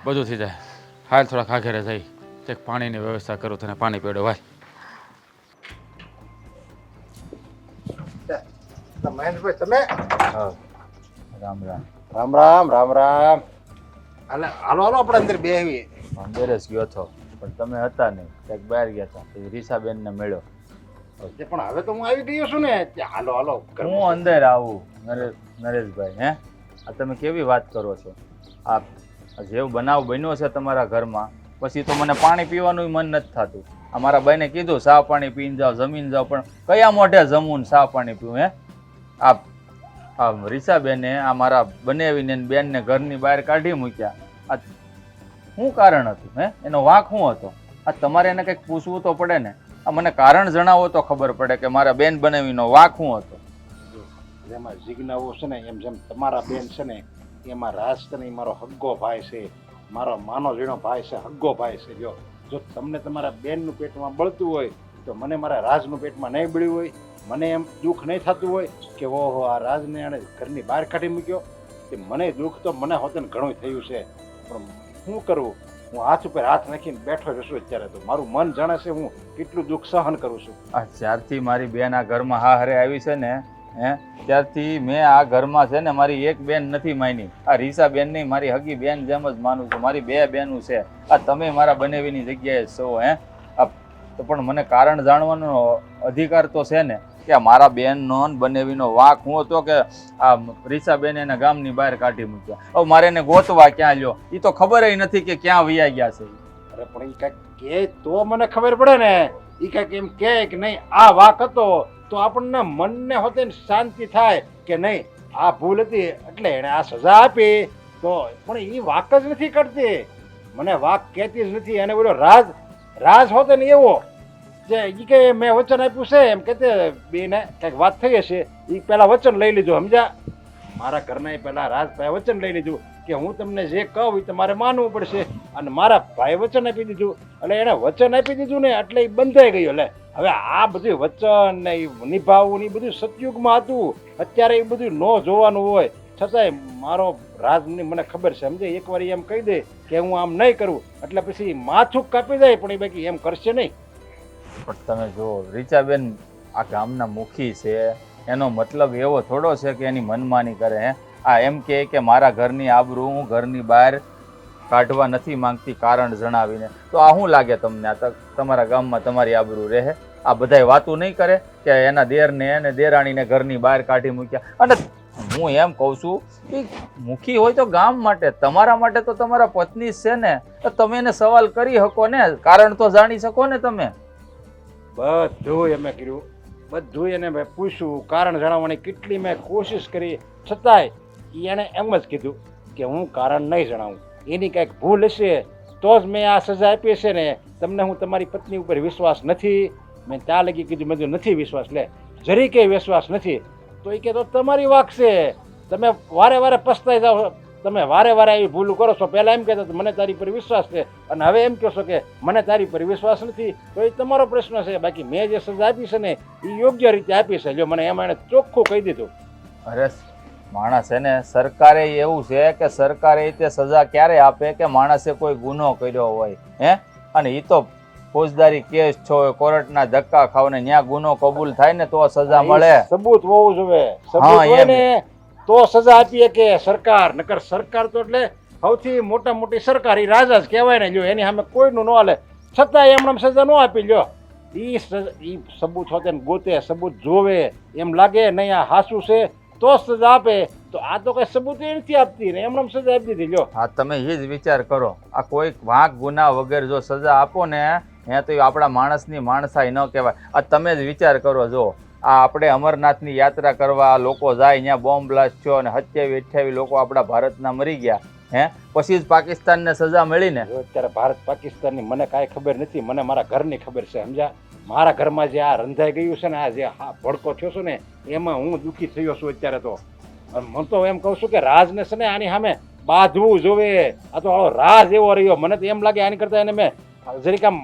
બધું થઈ જાય. હાલ થોડાક આઘેરે જઈ એક પાણીની વ્યવસ્થા કરું, તને પાણી પીવડો. ભાઈ મહેશભાઈ તમે રામ રામ. રામ રામ રામ રામ. હાલો હાલો આપણે અંદર બેહવીએ. અંદર જ ગયો હતો પણ તમે હતા નહીં, ક્યાંક બહાર ગયા હતા. પછી રીસાબેનને મળ્યો. પણ હવે તો હું આવી ગયો છું ને. હાલો હાલો. હું અંદર આવું નરેશભાઈ? હે, આ તમે કેવી વાત કરો છો? આ જેવો બનાવ બન્યો છે તમારા ઘરમાં પછી તો મને પાણી પીવાનું મન નથી થતું. આ મારા ભાઈને કીધું સા પાણી પીને જાઓ, જમીન જાઓ, પણ કયા મોઢે જમવું સા પાણી પીવું? હે, આ રીસાબેને આ મારા બનેવીને બેનને ઘરની બહાર કાઢી મૂક્યા. આ શું કારણ હતું? હે, એનો વાંક શું હતો? આ તમારે એને કંઈક પૂછવું તો પડે ને. આ મને કારણ જણાવો તો ખબર પડે કે મારા બેન બનેવીનો વાંક શું હતો. જેમાં જીજ્ઞાઓ છે ને એમ જેમ તમારા બેન છે ને એમાં રાજ છે ને એ મારો હગ્ગો ભાઈ છે, મારો માનો ઝીણો ભાઈ છે, હગ્ગો ભાઈ છે. જો તમને તમારા બેનનું પેટમાં બળતું હોય તો મને મારા રાજનું પેટમાં નહીં બળ્યું હોય, મને એમ દુઃખ નહીં થતું હોય કે ઓહો આ રાજને એણે ઘરની બહાર કાઢી મૂક્યો, તે મને દુઃખ તો મને હોતે ઘણું થયું છે. પણ શું કરવું, હું હાથ ઉપર હાથ નાખીને બેઠો રહીશું. અત્યારે તો મારું મન જાણે છે હું કેટલું દુઃખ સહન કરું છું. આ જ્યારથી મારી બેન આ ઘરમાં હારે આવી છે ને ત્યારથી મેં આ ઘરમાં છે ને મારી એક બેન નથી માની. આ રીસા બેન નહીં, મારી હગી બેન જેમ જ માનું છું. મારી બે બેનું છે. આ તમે મારા બનેવીની જગ્યાએ છો તો પણ મને કારણ જાણવાનો અધિકાર તો છે ને કે આ મારા બેનનો બનેવીનો વાંક હું હતો કે આ રીસા બેન એના ગામની બહાર કાઢી મૂક્યા. હવે મારે એને ગોતવા ક્યાં લ્યો એ તો ખબર નથી કે ક્યાં વૈયા ગયા છે. અરે પણ એ કાંઈક કે તો મને ખબર પડે ને. એ કાંઈક એમ કે નહીં આ વાક હતો તો આપણને મનને હોતે શાંતિ થાય કે નહીં આ ભૂલ હતી એટલે એણે આ સજા આપી. તો પણ એ વાક જ નથી કરતી, મને વાક કહેતી જ નથી. અને બોલો રાજ હોતે ને એવો જે એ કે મેં વચન આપ્યું છે એમ કહેતે બેને કંઈક વાત થઈ હશે. એ પહેલાં વચન લઈ લીધું, સમજ્યા? મારા ઘરના પહેલાં રાજભાઈ વચન લઈ લીધું કે હું તમને જે કહું એ તમારે માનવું પડશે. અને મારા ભાઈ વચન આપી દીધું એટલે એણે વચન આપી દીધું ને એટલે એ બંધાઈ ગયું. એટલે હવે આ બધું વચન ને એ નિભાવવું ને એ બધું સતયુગમાં હતું. અત્યારે એ બધું ન જોવાનું હોય છતાંય મારો રાજની મને ખબર છે, સમજે? એકવાર એમ કહી દે કે હું આમ નહીં કરું એટલે પછી માથું કાપી જાય પણ એ બાકી એમ કરશે નહીં. પણ તમે જો રીચાબેન આ ગામના મુખી છે, એનો મતલબ એવો થોડો છે કે એની મનમાની કરે. આ એમ કે મારા ઘરની આબરૂ હું ઘરની બહાર કાઢવા નથી માંગતી કારણ જણાવીને. તો આ શું લાગે તમને? આ તમારા ગામમાં તમારી આબરૂ રહે? આ બધાય વાતું નહીં કરે કે એના દેરને અને દેરાણીને ઘરની બહાર કાઢી મૂક્યા? અને હું એમ કહું છું કે મુખી હોય તો ગામ માટે, તમારા માટે તો તમારા પત્ની છે ને, તો તમે એને સવાલ કરી શકો ને, કારણ તો જાણી શકો ને તમે. બધું અમે કર્યું, બધું એને મેં પૂછ્યું, કારણ જણાવવાની કેટલી મેં કોશિશ કરી, છતાંય એણે એમ જ કીધું કે હું કારણ નહીં જણાવું. એની કાંઈક ભૂલ હશે તો જ મેં આ સજા આપી છે ને. તમને હું તમારી પત્ની ઉપર વિશ્વાસ નથી. મેં ત્યાં લગી કીધું મેં નથી વિશ્વાસ, લે જરી કે વિશ્વાસ નથી. તો એ કે તો તમારી વાક છે, તમે વારે વારે પસ્તાઈ જાઓ, તમે વારે વારે આવી ભૂલું કરો છો. પહેલાં એમ કહેતા મને તારી પર વિશ્વાસ છે અને હવે એમ કહો છો કે મને તારી પર વિશ્વાસ નથી. તો એ તમારો પ્રશ્ન છે. બાકી મેં જે સજા આપી છે ને એ યોગ્ય રીતે આપી છે. જો મને એમાં એણે ચોખ્ખું કહી દીધું. અરે માણસ છે ને, સરકારે એવું છે કે સરકારે તે સજા ક્યારે આપે કે માણસે કોઈ ગુનો કર્યો હોય અને એ તો ફોજદારી કેસ છો, કોર્ટના ધક્કા ખાવને ત્યાં ગુનો કબૂલ થાય ને તો સજા મળે. સબૂત હોવું જોઈએ. સબૂત હોય ને તો સજા આપીએ કે સરકાર. નકર સરકાર તો એટલે સૌથી મોટી સરકાર એ રાજા જ કહેવાય ને. જો એની સામે કોઈનું ન હાલે છતાં એમણે સજા ન આપી. લ્યો એ સબૂત હોતે ને ગોતે, સબૂત જોવે, એમ લાગે નહીં આ હાસું છે તો સજા આપે. તો આ તો કઈ સબૂત એ નથી આપતી ને એમણે સજા આપી દીધી. લ્યો હા, તમે એ જ વિચાર કરો. આ કોઈ વાંક ગુના વગર જો સજા આપો ને તો આપણા માણસની માણસાઈ ન કહેવાય. આ તમે જ વિચાર કરો. જો આ આપણે અમરનાથની યાત્રા કરવા લોકો જાય, ત્યાં બોમ્બ બ્લાસ્ટ થયો અને 27-28 લોકો આપણા ભારતના મરી ગયા. પછી જ પાકિસ્તાનને સજા મળી ને. અત્યારે ભારત પાકિસ્તાનની મને કાંઈ ખબર નથી, મને મારા ઘરની ખબર છે, સમજ્યા? મારા ઘરમાં જે આ રંધાઈ ગયું છે ને, આ જે ભડકો થયો છે ને, એમાં હું દુઃખી થયો છું અત્યારે. તો હું તો એમ કહું છું કે રાજને છે ને આની સામે બાંધવું જોવે. આ તો રાજ એવો રહ્યો, મને તો એમ લાગે આની કરતા એને મેં જરીક આમ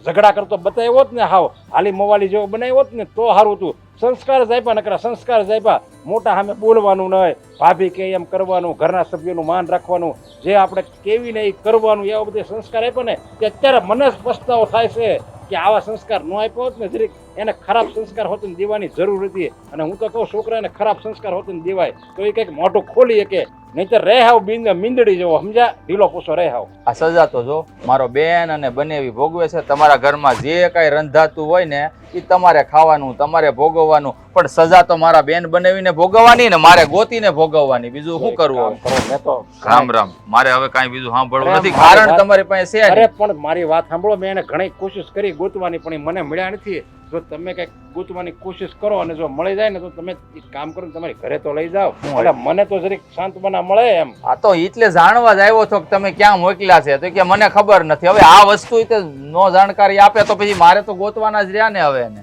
ઝઘડા કરતો બતાવ્યો જ ને, હાવ હાલી મોવાલી જેવો બનાવ્યો જ ને તો સારું હતું. સંસ્કાર જ આપ્યા, નકરા સંસ્કાર જ આપ્યા. મોટા સામે બોલવાનું નહીં, ભાભી કે એમ કરવાનું, ઘરના સભ્યોનું માન રાખવાનું, જે આપણે કેવી ને એ કરવાનું, એવા બધા સંસ્કાર આપ્યા ને તે અત્યારે મને જ પસ્તાવો થાય છે કે આવા સંસ્કાર ન આપ્યો હોત ને, જરીક એને ખરાબ સંસ્કાર હોત ને દેવાની જરૂર હતી. અને હું તો કહું છોકરાને ખરાબ સંસ્કાર હોત ને દેવાય તો એ કંઈક મોઢું ખોલી શકે, નહીંતર રેહાવ મીંદડી જેવો, સમજ્યા? ઢીલો પૂછો રેહાવ. આ સજા તો જો મારો બેન અને બનેવી ભોગવે છે. તમારા ઘરમાં જે કાંઈ રંધાતું હોય ને એ તમારે ખાવાનું, તમારે ભોગવવાનું. પણ સજા તો મારા બેન બનેવીને ભોગવવાની ને મારે ગોતીને ભોગવવાની. બીજું શું કરવું? મેં તો રામ રામ, મારે હવે કાંઈ બીજું સાંભળવું નથી. કારણ તમારી પાસે છે. અરે પણ મારી વાત સાંભળો, મેં એને ઘણી કોશિશ કરી ગોતવાની પણ મને મળ્યા નથી. જો તમે કઈક ગોતવાની કોશિશ કરો અને જો મળી જાય ને તો તમે કામ કરો, તમારી ઘરે તો લઈ જાઓ. એટલે મને તો જરીક સાંત્વના મળે એમ. આ તો એટલે જાણવા જ આવ્યો છો કે તમે ક્યાં મોકલ્યા છે, તો કે મને ખબર નથી. હવે આ વસ્તુ નો જાણકારી આપે તો પછી મારે તો ગોતવાના જ રહ્યા ને હવે એને.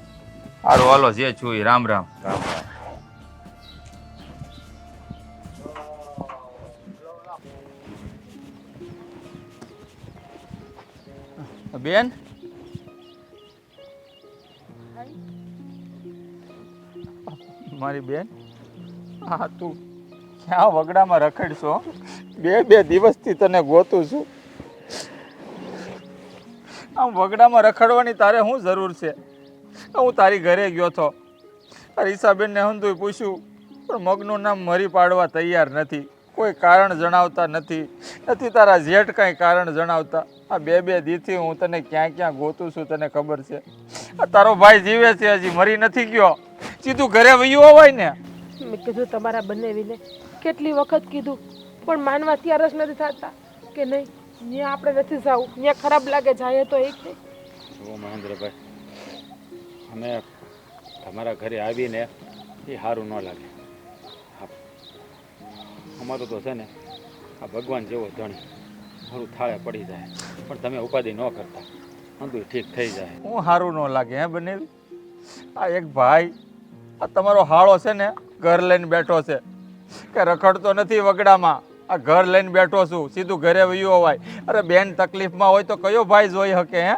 સારું હાલો, જે છું રામ રામ. રામ રામ. બેન મારી બેન, હા તું ક્યાં વગડામાં રખડશો? બે દિવસથી તને ગોતું છું. આમ વગડામાં રખડવાની તારે શું જરૂર છે? હું તારી ઘરે ગયો હતો, રીસાબેનને હંધુય પૂછ્યું, પણ મગનું નામ મરી પાડવા તૈયાર નથી. કોઈ કારણ જણાવતા નથી તારા જેઠ કાંઈ કારણ જણાવતા. આ બે દીથી હું તને ક્યાં ગોતું છું, તને ખબર છે? આ તારો ભાઈ જીવે છે, હજી મરી નથી ગયો. સીધું ઘરે વયું હોય ને. મેં કીધું તમારા બંનેવીને કેટલી વખત કીધું, પણ માનવા તૈયાર જ નથી થતા કે નહીં ત્યાં આપણે નથી જવું, ત્યાં ખરાબ લાગે જાય તો એક નહીં. જુઓ મહેન્દ્રભાઈ, અમે તમારા ઘરે આવીને એ સારું ન લાગે. અમારું તો છે ને આ ભગવાન જેવો ધણી, મારું થાળે પડી જાય, પણ તમે ઉપાધિ ન કરતા, બધું ઠીક થઈ જાય. હું સારું ન લાગે હે બને? આ એક ભાઈ, આ તમારો હાળો છે ને ઘર લઈને બેઠો છે, કે રખડતો નથી વગડામાં. આ ઘર લઈને બેઠો છું, સીધું ઘરે વયો હોય. અરે બેન તકલીફમાં હોય તો કયો ભાઈ જોઈ શકે? હે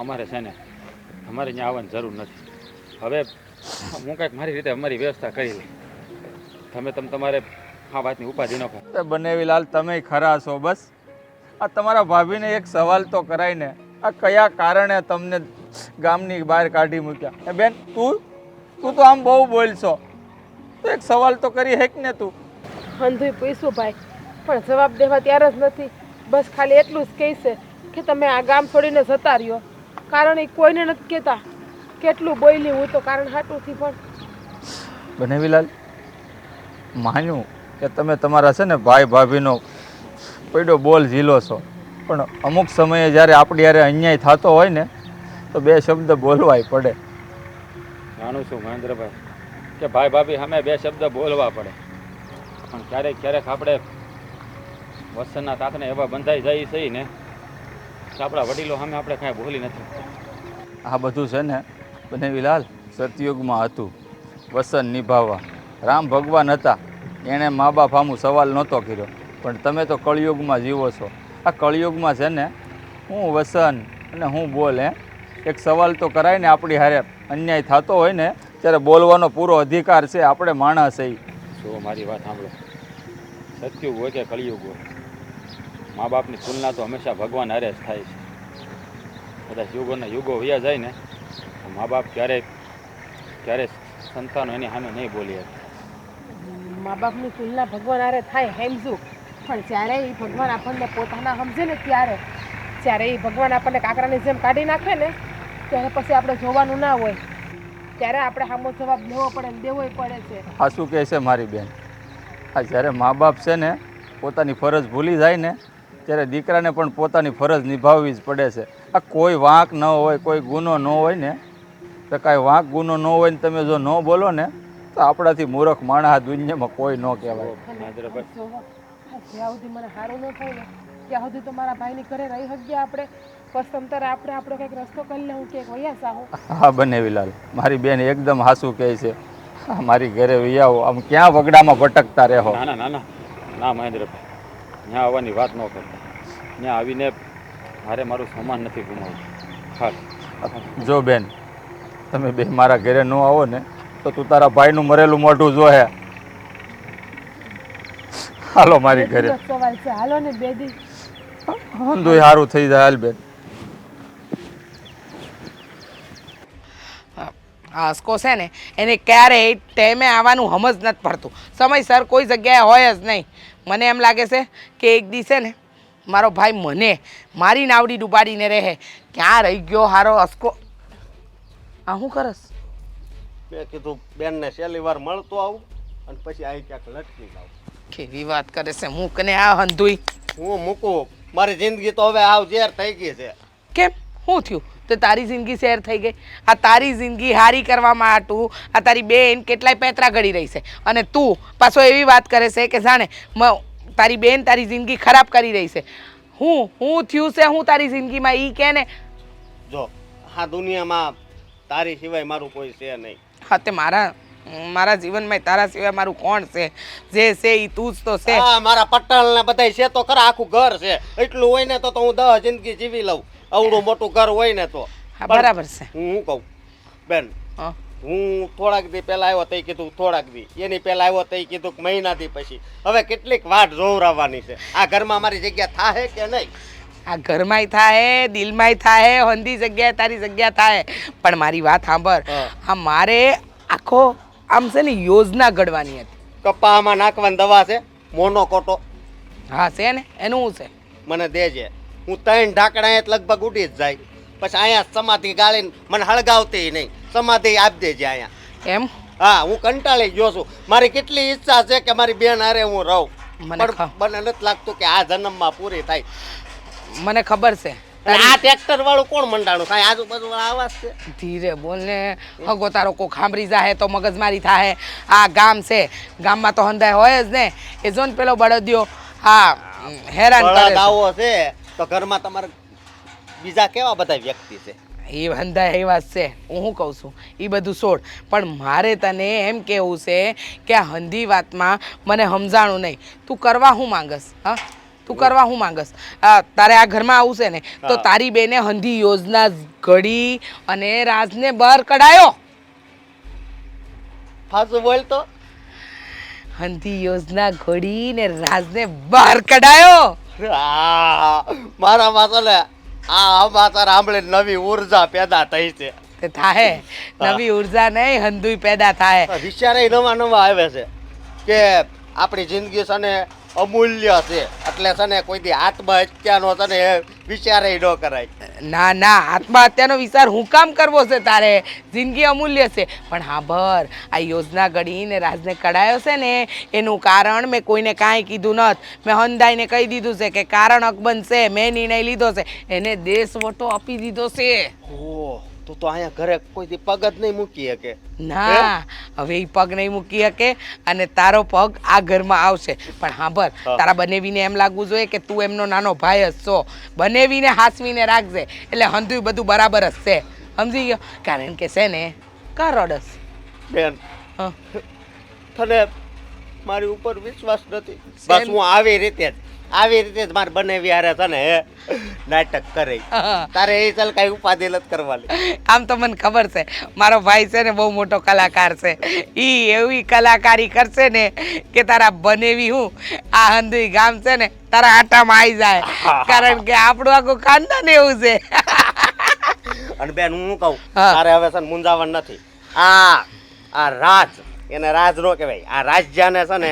અમારે છે ને અમારે ત્યાં આવવાની જરૂર નથી. હવે હું કંઈક મારી રીતે અમારી વ્યવસ્થા કરી લઈ. તમે તમારે આ વાતની ઉપાધિ ન કરો. બનેવીલાલ, તમે ખરા છો. બસ આ તમારા ભાભીને એક સવાલ તો કરાય ને, આ કયા કારણે તમને ગામની બહાર કાઢી મૂક્યા? એ બેન, તું તો આમ બહુ બોલશો, તો એક સવાલ તો કરી હેક ને તું. હંધુય પૂછ્યું ભાઈ, પણ જવાબ દેવા તૈયાર જ નથી. બસ ખાલી એટલું જ કહે છે કે તમે આ ગામ છોડીને જતા રહ્યો. કારણ એ કોઈને નથી કહેતા કેટલું બોલી હું તો કારણ હાટુંથી. પણ બનેવીલાલ, માન્યું કે તમે તમારા છે ને ભાઈ ભાભીનો પડ્યો બોલ ઝીલો છો, પણ અમુક સમયે જ્યારે આપણી યારે અન્યાય થતો હોય ને, તો બે શબ્દ બોલવાય પડે. જાણું છું મહેન્દ્રભાઈ કે ભાઈ ભાભી સામે બે શબ્દ બોલવા પડે, પણ ક્યારેક આપણે વસનના તાકને એવા બંધાઈ જાય છે ને કે આપણા વડીલો સામે આપણે કાંઈ બોલી નથી. આ બધું છે ને બનેવીલાલ સતયુગમાં હતું, વસન નિભાવવા. રામ ભગવાન હતા, એણે મા બાપ સામું સવાલ નહોતો કર્યો, પણ તમે તો કળિયુગમાં જીવો છો. આ કળિયુગમાં છે ને હું વસન અને હું બોલ, એક સવાલ તો કરાય ને. આપણી હારે અન્યાય થતો હોય ને ત્યારે બોલવાનો પૂરો અધિકાર છે. આપણે માણસ છે. જો મારી વાત સાંભળો, સતયુગ હોય કે કળિયુગ હોય, મા બાપની તુલના તો હંમેશા ભગવાન હારે જ થાય છે. બધા યુગો વયા જાય ને, મા બાપ ક્યારે સંતાનો એની સામે નહીં બોલી શકે. મા બાપની તુલના ભગવાન હારે થાય સમજું, પણ જ્યારે એ ભગવાન આપણને પોતાના સમજે ને જ્યારે એ ભગવાન આપણને કાકરાની જેમ કાઢી નાખે ને, ત્યારે પછી આપણે જોવાનું ના હોય. ત્યારે આપણે સામો જવાબ લેવો પડે ને દેવો પડે છે. આ શું કહે છે મારી બેન? આ જ્યારે મા બાપ છે ને પોતાની ફરજ ભૂલી જાય ને, ત્યારે દીકરાને પણ પોતાની ફરજ નિભાવવી જ પડે છે. આ કોઈ વાંક ન હોય, કોઈ ગુનો ન હોય ને, તો કાંઈ વાંક ગુનો ન હોય ને તમે જો ન બોલો ને, તો આપણાથી મૂર્ખ માણસ આ દુનિયામાં કોઈ ન કહેવાય. જ્યાં સુધી મને સારું ન થાય ને ત્યાં સુધી તો મારા ભાઈની ઘરે રહી શકીએ આપણે. કસમતરે આપણે આપણો કંઈક રસ્તો કરી લઉં કે વૈયા સાહુ. હા બનેવીલાલ, મારી બેન એકદમ હાસું કહે છે. મારી ઘરે વૈયાઓ, આમ ક્યાં વગડામાં ભટકતા રહો? ના મહેન્દ્રભાઈ, ત્યાં આવવાની વાત ન કરતા. ત્યાં આવીને મારે મારું સામાન નથી ગુમાવ્યું. હા જો બેન, તમે બે મારા ઘરે ન આવો ને તો તું તારા ભાઈનું મરેલું મોઢું જોહે. હાલો મારી ઘરે. સવાલ છે, હાલો ને બે દી. હંધુય સારું થઈ જાય. હાલ બેન. આસકો છે ને એને ક્યારેય ટાઈમે આવવાનું સમજ નથી પડતું. સમયસર કોઈ જગ્યાએ હોય જ નહીં. મને એમ લાગે છે કે એક દિવસે ને મારો ભાઈ મને મારી નાવડી ડૂબાડીને રહે. ક્યાં રહી ગયો હારો અસકો? આ શું કરસ? મેં કીધું બેનને છેલ્લી વાર મળતો આવું અને પછી અહીં ક્યાંક લટકી જાઉં. કેવી વાત કરે છે મૂકને આ હંધુઈ. હું મૂકું, મારી જિંદગી તો હવે આવ ઝેર થઈ ગઈ છે. કેમ શું થયું? તો તારી જિંદગી શેર થઈ ગઈ. આ તારી જિંદગી હારી કરવા માટે આ તારી બેન કેટલાય પેતરા ગળી રહી છે, અને તું પાછો એવી વાત કરે છે કે જાણે તારી બેન તારી જિંદગી ખરાબ કરી રહી છે. હું થયું છે હું તારી જિંદગીમાં ઈ કે ને? જો આ દુનિયામાં તારી સિવાય મારું કોઈ છે નહીં. હા તે મારા જીવનમાં તારા સિવાય મારું કોણ છે? જે છે એ તું જ તો છે. હા મારા પટાલ ને બધાય છે તો ખરા, આખું ઘર છે. એટલું હોય ને તો હું 10 જિંદગી જીવી લઉં. આવડું મોટું ઘર હોય ને તો. હા બરાબર છે. હું શું કહું બેન, હા હું થોડાક દી પહેલા આવ્યો તઈ કીધું થોડાક દી, એની પહેલા આવ્યો તઈ કીધું કે મહિનાથી પછી. હવે કેટલીક વાટ જોવરાવાની છે. આ ઘરમાં મારી જગ્યા થાહે કે નહીં? આ ઘરમાંય થાય, દિલમાંય થાય, હંધી જગ્યાએ તારી જગ્યા થાય. પણ મારી વાત સાંભળ, હા. આ મારે આખો આમ છે ને યોજના ઘડવાની હતી. કપામાં નાખવાની દવા છે મોનોકોટો, હા છે ને, એનું શું છે? મને દેજે. હું 3 ઢાંકણા જ લગભગ ઉડી જ જાય. પછી અહીંયા સમાધિ ગાળીને મને હળગાવતી નહીં. સમાધિ આપી દેજે અહીંયા. એમ હા હું કંટાળી ગયો છું. મારી કેટલી ઈચ્છા છે કે મારી બેન હારે હું રહું, મને પણ મને નથી લાગતું કે આ જન્મમાં પૂરી થાય. મને ખબર છે. અને આ ટ્રેક્ટર વાળું કોણ મંડાણું? કાંઈ આજુબાજુ આવાજ છે? ધીરે બોલ ને, હગો તારો કોઈ ખાંભરી જાહે તો મગજમારી થાય. આ ગામ છે, ગામમાં તો હંધાય હોય જ ને. એ જો ને પેલો બળદિયો હા હેરાન કરે બળદ છે. આવો છે તો ઘરમાં તમારે બીજા કેવા બધા વ્યક્તિ છે? એ હંધાય એવા જ છે. હું શું કહું છું એ બધું છોડ. પણ મારે તને એમ કહેવું છે કે આ હંધી વાતમાં મને સમજાણું નહીં. તું કરવા શું માંગસ? હા તું કરવા શું માંગસ? તારે આ ઘરમાં આવું છે ને તો તારી બેને હંધી યોજના ઘડી અને રાજને બહાર કઢાયો. પાછું બોલ તો. હંધી યોજના ઘડી ને રાજને બહાર કઢાયો. મારા પાસે ને આ સમાચાર સાંભળે નવી ઉર્જા પેદા થઈ છે. તે થાહે નવી ઉર્જા નહીં, હંધુય પેદા થાય. વિચારે નવા નવા આવે છે કે આપણી જિંદગી છે ને અમૂલ્ય છે, એટલે છે ને કોઈ દી આત્મહત્યાનો છે ને વિચારે ન કરાય. ના ના, આત્મહત્યાનો વિચાર હું કામ કરવો છે તારે? જિંદગી અમૂલ્ય છે. પણ હા ભર આ યોજના ઘડીને રાજને કઢાયો છે ને એનું કારણ મેં કોઈને કાંઈ કીધું નથી. મેં હંધાઈને કહી દીધું છે કે કારણ અકબંધ છે, મેં નિર્ણય લીધો છે, એને દેશ વટો આપી દીધો છે. ઓહ, તો અહીંયા ઘરે કોઈ દી પગ જ નહીં મૂકી શકે. ના હવે એ પગ નહીં મૂકી શકે અને તારો પગ આ ઘરમાં આવશે. પણ હા ભર તારા બનેવીને એમ લાગવું જોઈએ કે તું એમનો નાનો ભાઈ જ છો. બનેવીને હાસવીને રાખજે એટલે હંધુય બધું બરાબર જ છે. સમજી ગયો? કારણ કે છે ને કા રડસ બેન, હા તને મારી ઉપર વિશ્વાસ નથી? બસ હું આવી રીતે જ મારે બનેવી હારે છે ને નાટક કરે. તારે એ ચાલ કઈ ઉપાધિ નથી કરવાની. આમ તો મને ખબર છે મારો ભાઈ છે ને બહુ મોટો કલાકાર છે. ઈ એવી કલાકારી કરશે ને કે તારા બનેવી હું આ હંધુય ગામ છે ને તારા આટામાં આવી જાય. કારણ કે આપણું આખું ખાનદાન એવું છે. અને બેન હું કહું હા. તારે હવે છે ને મૂંઝાવણ નથી. આ રાજ, એને રાજ નો કહેવાય. આ રાજ્યને છે ને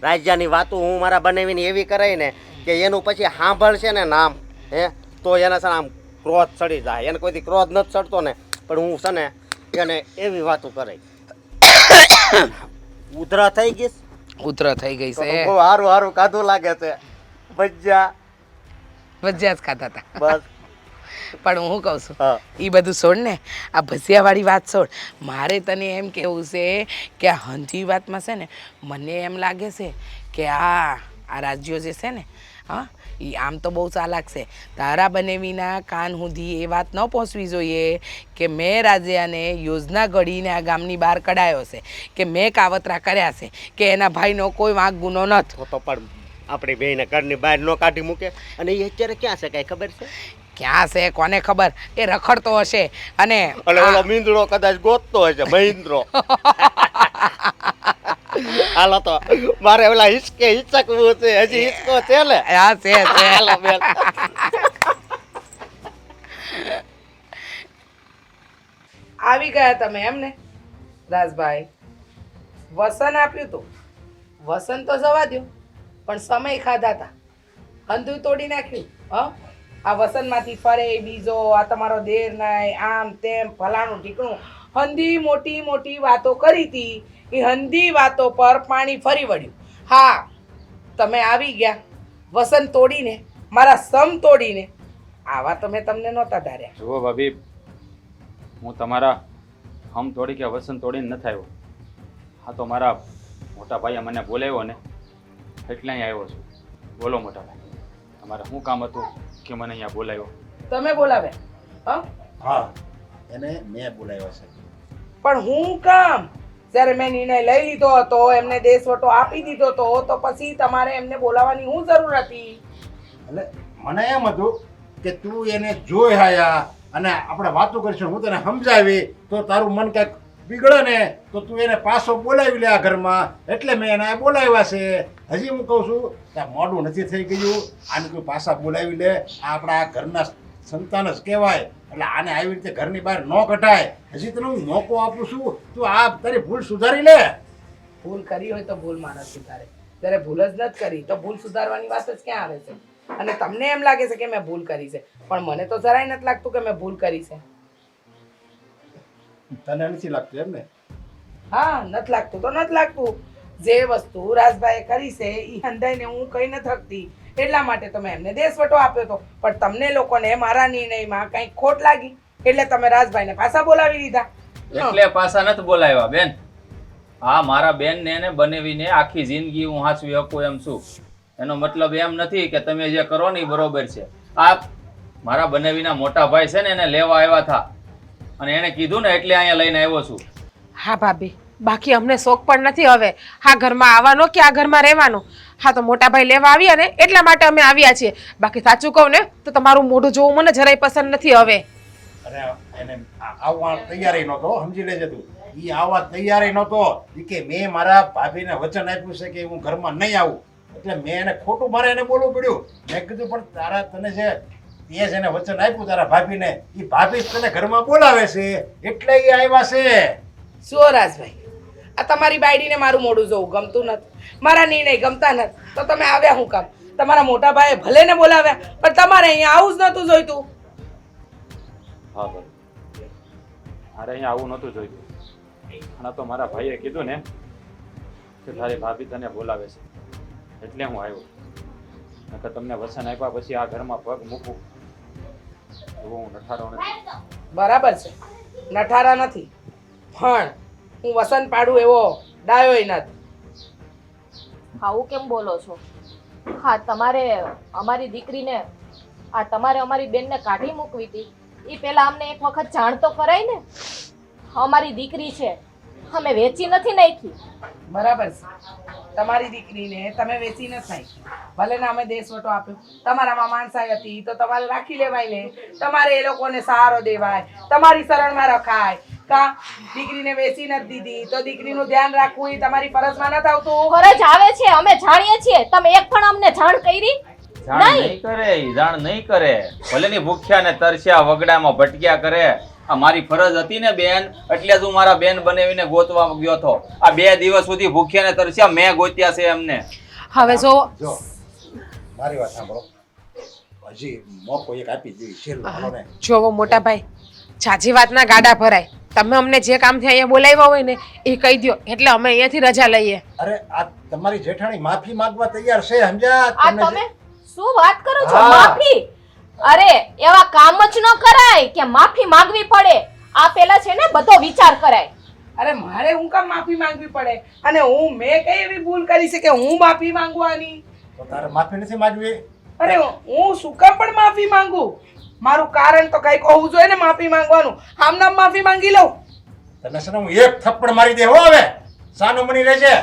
રાજ્યની વાતો હું મારા બનેવીને એવી કરાય ને કે એનું પછી સાંભળશે ને નામ તો એને છે ને આમ ક્રોધ ચડી જાય. એને કોઈથી ક્રોધ નથી ચડતો ને, પણ હું છે ને એને એવી વાતો કરાય. ઉધરા થઈ ગઈ? ઉતરો થઈ ગઈ તો છે. બહુ હારું હારું કાધું લાગે છે. ભજીયા ભજીયા જ ખાતા હતા. બસ. પણ હું શું કહું છું હા. એ બધું છોડ ને, આ ભજીયાવાળી વાત છોડ. મારે તને એમ કહેવું છે કે આ હંધી વાતમાં છે ને મને એમ લાગે છે કે આ રાજ્યો જે છે ને હા એ આમ તો બહુ ચાલાક છે. તારા બનેવીના કાન સુધી એ વાત ન પહોંચવી જોઈએ કે મેં રાજ્યાને યોજના ઘડીને આ ગામની બહાર કઢાયો છે, કે મેં કાવતરા કર્યા છે, કે એના ભાઈનો કોઈ વાંક ગુનો નથી. તો પણ આપણી બેને ઘરની બહાર ન કાઢી મૂકે. અને એ અત્યારે ક્યાં છે કઈ ખબર છે? ક્યાં છે કોને ખબર? એ રખડતો હશે અને અને ઓલો મીંદડો કદાચ ગોતતો હશે, મહિન્દ્રો. હાલો તો મારે ઓલા હિચકવું છે. હજી હિચકો છે ને? હા છે હાલો બેન. આવી ગયા તમે એમ ને રાજભાઈ? વસન આપ્યું તું? વસન તો જવા દો, પણ સમય ખાધા હતા. હંધુય તોડી નાખ્યું. હા આ વસનમાંથી ફરે બીજો, આ તમારો દેર નાય, આમ તેમ ફલાણું ઠીકણું. હંધી મોટી મોટી વાતો કરી હતી. એ હંધી વાતો પર પાણી ફરી વળ્યું. હા તમે આવી ગયા વસન તોડીને, મારા સમ તોડીને. આવા તો મેં તમને નહોતા ધાર્યા. જુઓ ભાભી, હું તમારા હમ તોડી કે વસન તોડીને નથી આવ્યો. હા તો મારા મોટા ભાઈએ મને બોલાવ્યો ને એટલે અહીં આવ્યો છું. બોલો મોટા ભાઈ, તમારે શું કામ હતું કે મને અહીંયા બોલાવ્યો? તમે બોલાવે? હા હા એને મેં બોલાવ્યો છે. પણ હું કામ? જ્યારે મેં નિર્ણય લઈ લીધો હતો, એમને દેશવટો આપી દીધો હતો, તો પછી તમારે એમને બોલાવવાની શું જરૂર હતી? એટલે મને એમ હતું કે તું એને જોઈ આયા અને આપણે વાતો કરીશું, હું તને સમજાવી તો તારું મન કંઈક બિગડે ને તો તું એને પાછો બોલાવી લે આ ઘરમાં, એટલે મેં એને બોલાવ્યા છે. હજી હું કહું છું કે મોડું નથી થઈ ગયું, આને તું પાછા બોલાવી લે. આ આપણા આ ઘરના સંતાન જ કહેવાય, એટલે આને આવી રીતે ઘરની બહાર ન કઢાય. હજી તને હું મોકો આપું છું, તું આ તારી ભૂલ સુધારી લે. ભૂલ કરી હોય તો ભૂલ માણસ સુધારે, જ્યારે ભૂલ જ નથી કરી તો ભૂલ સુધારવાની વાત જ ક્યાં આવે છે? અને તમને એમ લાગે છે કે મેં ભૂલ કરી છે, પણ મને તો જરાય નથી લાગતું કે મેં ભૂલ કરી છે. તને નથી લાગતું એમ ને? હા, નથી લાગતું તો નથી લાગતું. જે વસ્તુ રાજભાઈએ કરી છે એ હંધાઈને હું કહી નથી શકતી, એટલા માટે તો મેં એમને દેશવટો આપ્યો હતો. પણ તમને લોકોને મારા નિર્ણયમાં કંઈક ખોટ લાગી એટલે તમે રાજભાઈને પાછા બોલાવી લીધા. એટલે પાછા નથી બોલાવ્યા બેન. હા, મારા બેન ને એને બનાવીને આખી જિંદગી હું હાચવી શકું એમ છું. એનો મતલબ એમ નથી કે તમે જે કરો ને એ બરોબર છે. આ મારા બનાવીના મોટા ભાઈ છે ને એને લેવા આવ્યા હતા અને એને કીધું ને એટલે અહીંયા લઈને આવ્યો છું. હા ભાભી, બાકી અમને શોખ પણ નથી હવે આ ઘરમાં આવવાનો કે આ ઘરમાં રહેવાનો. હા, તો મોટા ભાઈ લેવા આવ્યા ને એટલા માટે અમે આવ્યા છીએ. બાકી સાચું કહું ને તો તમારું મોઢું જોવું મને જરાય પસંદ નથી હવે. અરે એને આવવા તૈયારી નહોતો, સમજી લેજે તું. ઈ આવવા તૈયારી નહોતો. ઈ કે મેં મારા ભાભીને વચન આપ્યું છે કે હું ઘરમાં નહીં આવું, એટલે મેં એને ખોટું મારે એને બોલવું પડ્યું. મેં કીધું પણ તારા તને જે તે જ એને વચન આપ્યું તારા ભાભીને, ઈ ભાભી જ તને ઘરમાં બોલાવે છે એટલે ઈ આવ્યા છે. શું રાજભાઈ, આ તમારી બાયડીને મારું મોઢું જોવું ગમતું નથી, મારા નિર્ણય ગમતા નથી, તો તમે આવ્યા શું કામ? તમારા મોટા ભાઈએ ભલે ને બોલાવ્યા, પણ તમારે અહીંયા આવું જ નહોતું જોઈતું. હા ભાઈ, મારે અહીંયા આવું નહોતું જોઈતું. અને તો મારા ભાઈએ કીધું ને કે તારી ભાભી તને બોલાવે છે એટલે હું આવ્યો. નકર તમને વચન આપ્યા પછી આ ઘરમાં પગ મૂકું એવો હું નઠારો નથી. બરાબર છે, નઠારા નથી, પણ હું વસન પાડું એવો ડાયોય નથી. આવું કેમ બોલો છો? હા, તમારે અમારી દીકરીને તમારે અમારી બેનને કાઢી મૂકવી હતી એ પહેલા અમને એક વખત જાણ તો કરાય ને. અમારી દીકરી છે, અમે વેચી નથી નાખી. બરાબર છે, તમારી દીકરીને તમે વેચી નથી નાખી, ભલે ને અમે દેશવટો આપ્યો. તમારામાં માણસાઈ હતી તો તમારે રાખી લેવાય ને, તમારે એ લોકોને સહારો દેવાય, તમારી શરણમાં રખાય. કા દીકરીને વેચી નથી દીધી તો દીકરીનું ધ્યાન રાખવું એ તમારી ફરજમાં નથી આવતું? ફરજ આવે છે, અમે જાણીએ છીએ. તમે એક પણ અમને જાણ કરી? જાણ નહીં કરે, ઈ જાણ નહીં કરે. ભલે ની ભૂખ્યા ને તરસ્યા વગડામાં ભટક્યા કરે. આ મારી ફરજ હતી ને બેન, એટલે જ હું મારા બેન બનાવીને ગોતવા ગયો હતો. આ 2 દિવસ સુધી ભૂખ્યા ને તરસ્યા મેં ગોત્યા છે એમને. હવે જો જો મારી વાત સાંભળો, હજી મોકો એક આપી દેવી છેલ્લો. હાલો ને. જોવો મોટા ભાઈ, છાજી વાતના ગાડા ભરાય. તમે અમને જે કામથી અહીંયા બોલાવ્યા હોય ને એ કહી દો એટલે અમે અહીંયાથી રજા લઈએ. અરે આ તમારી જેઠાણી માફી માંગવા તૈયાર છે, સમજ્યા? આ તમને તમે શું વાત કરો છો? હા. માફી? અરે એવા કામ જ ન કરાય કે માફી માંગવી પડે. આ પેલા છે ને બધો વિચાર કરાય. અરે મારે હું કામ માફી માંગવી પડે? અને મેં કઈ એવી ભૂલ કરી છે કે હું માફી માંગવાની? તો તારે માફી નથી માંગવી? અરે હું શું કામ પણ માફી માંગુ? મારું કારણ તો કઈક હોવું જોઈએ ને માફી માંગવાનું. આમ નામ માફી માંગી લઉં? તને છે ને હું એક થપ્પડ મારી દે હો. હવે સાનું મની રહેજે.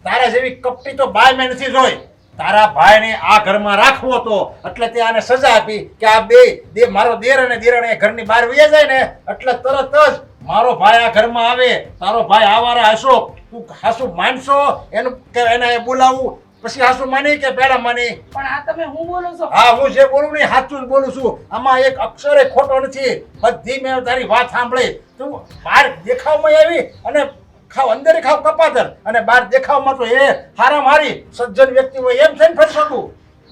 તારા જેવી કપટી તો બાય મેં નથી જોઈ. તારા ભાઈને આ ઘરમાં રાખવો હતો એટલે તે આને સજા આપી કે આ બે મારો દેર અને દેરાણી ઘરની બહાર વહી જાય ને એટલે તરત જ મારો ભાઈ આ ઘરમાં આવે. તારો ભાઈ આવારા હશો, તું હાસુ માનશો એનું કે એને બોલાવું પછી હાસુ માની કે પહેલા માની? પણ આ તમે હું બોલો છો? હા, હું જે બોલું ને સાચું જ બોલું છું. આમાં એક અક્ષરે ખોટો નથી. બધી મેં તારી વાત સાંભળી. તું બહાર દેખાવમાં આવી અને ખાવ અંદર ખાવ કપાતર અને બહાર દેખાવમાં તો એ હારા મારી સજ્જન વ્યક્તિ હોય એમ થઈને ફરી શકું.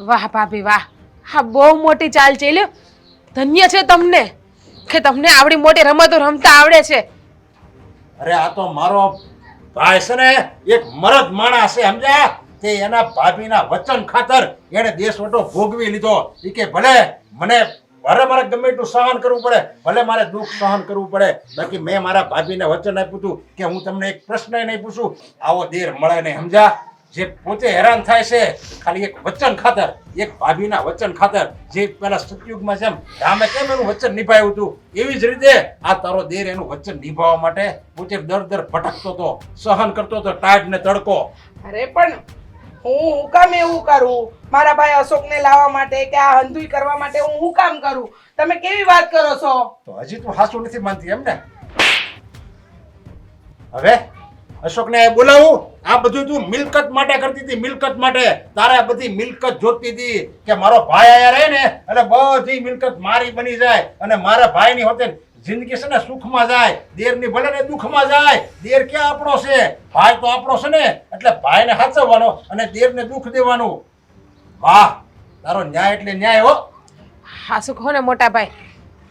વાહ ભાભી વાહ, હા બહુ મોટી ચાલ ચાલ્યો. ધન્ય છે તમને કે તમને આવડી મોટી રમતો રમતા આવડે છે. અરે આ તો મારો ભાઈ છે ને એક મરદ માણસ છે, સમજ્યા? તે એના ભાભીના વચન ખાતર એને દેશવટો ભોગવી લીધો. એ કે ભલે મને મારે ગમે એટલું સહન કરવું પડે, ભલે મારે દુઃખ સહન કરવું પડે, બાકી મેં મારા ભાભીને વચન આપ્યું હતું કે હું તમને એક પ્રશ્ન નહીં પૂછું. આવો દેર મળે નહીં, સમજ્યા? જે પોતે હેરાન થાય છે ખાલી એક વચન ખાતર, એક ભાભીના વચન ખાતર, જે પેલા સતયુગમાં જેમ રામે કેમ એનું વચન નિભાવ્યું હતું એવી જ રીતે આ તારો દેર એનું વચન નિભાવવા માટે પોતે દર ભટકતો હતો, સહન કરતો હતો ટાઢ ને તડકો. અરે પણ હું કામ એવું કરું? મારા ભાઈ અશોકને લાવવા માટે કે આ હંધુઈ કરવા માટે હું કામ કરું? તમે કેવી વાત કરો છો? તો હજી તું સાચું નથી માનતી એમ ને? હવે અશોકને બોલાવું? આ બધું તું મિલકત માટે કરતી હતી, મિલકત માટે. તારે આ બધી મિલકત જોતી હતી કે મારો ભાઈ આયા રહે ને એટલે બધી મિલકત મારી બની જાય અને મારા ભાઈની હોતે જિંદગી છે ને સુખમાં જાય, દેરની ભલે ને દુઃખમાં જાય. દેર ક્યાં આપણો છે? ભાઈ તો આપણો છે ને, એટલે ભાઈને સાચવવાનો અને દેરને દુઃખ દેવાનું. વાહ, તારો ન્યાય એટલે ન્યાય હો. હાસુ કહો ને મોટા ભાઈ,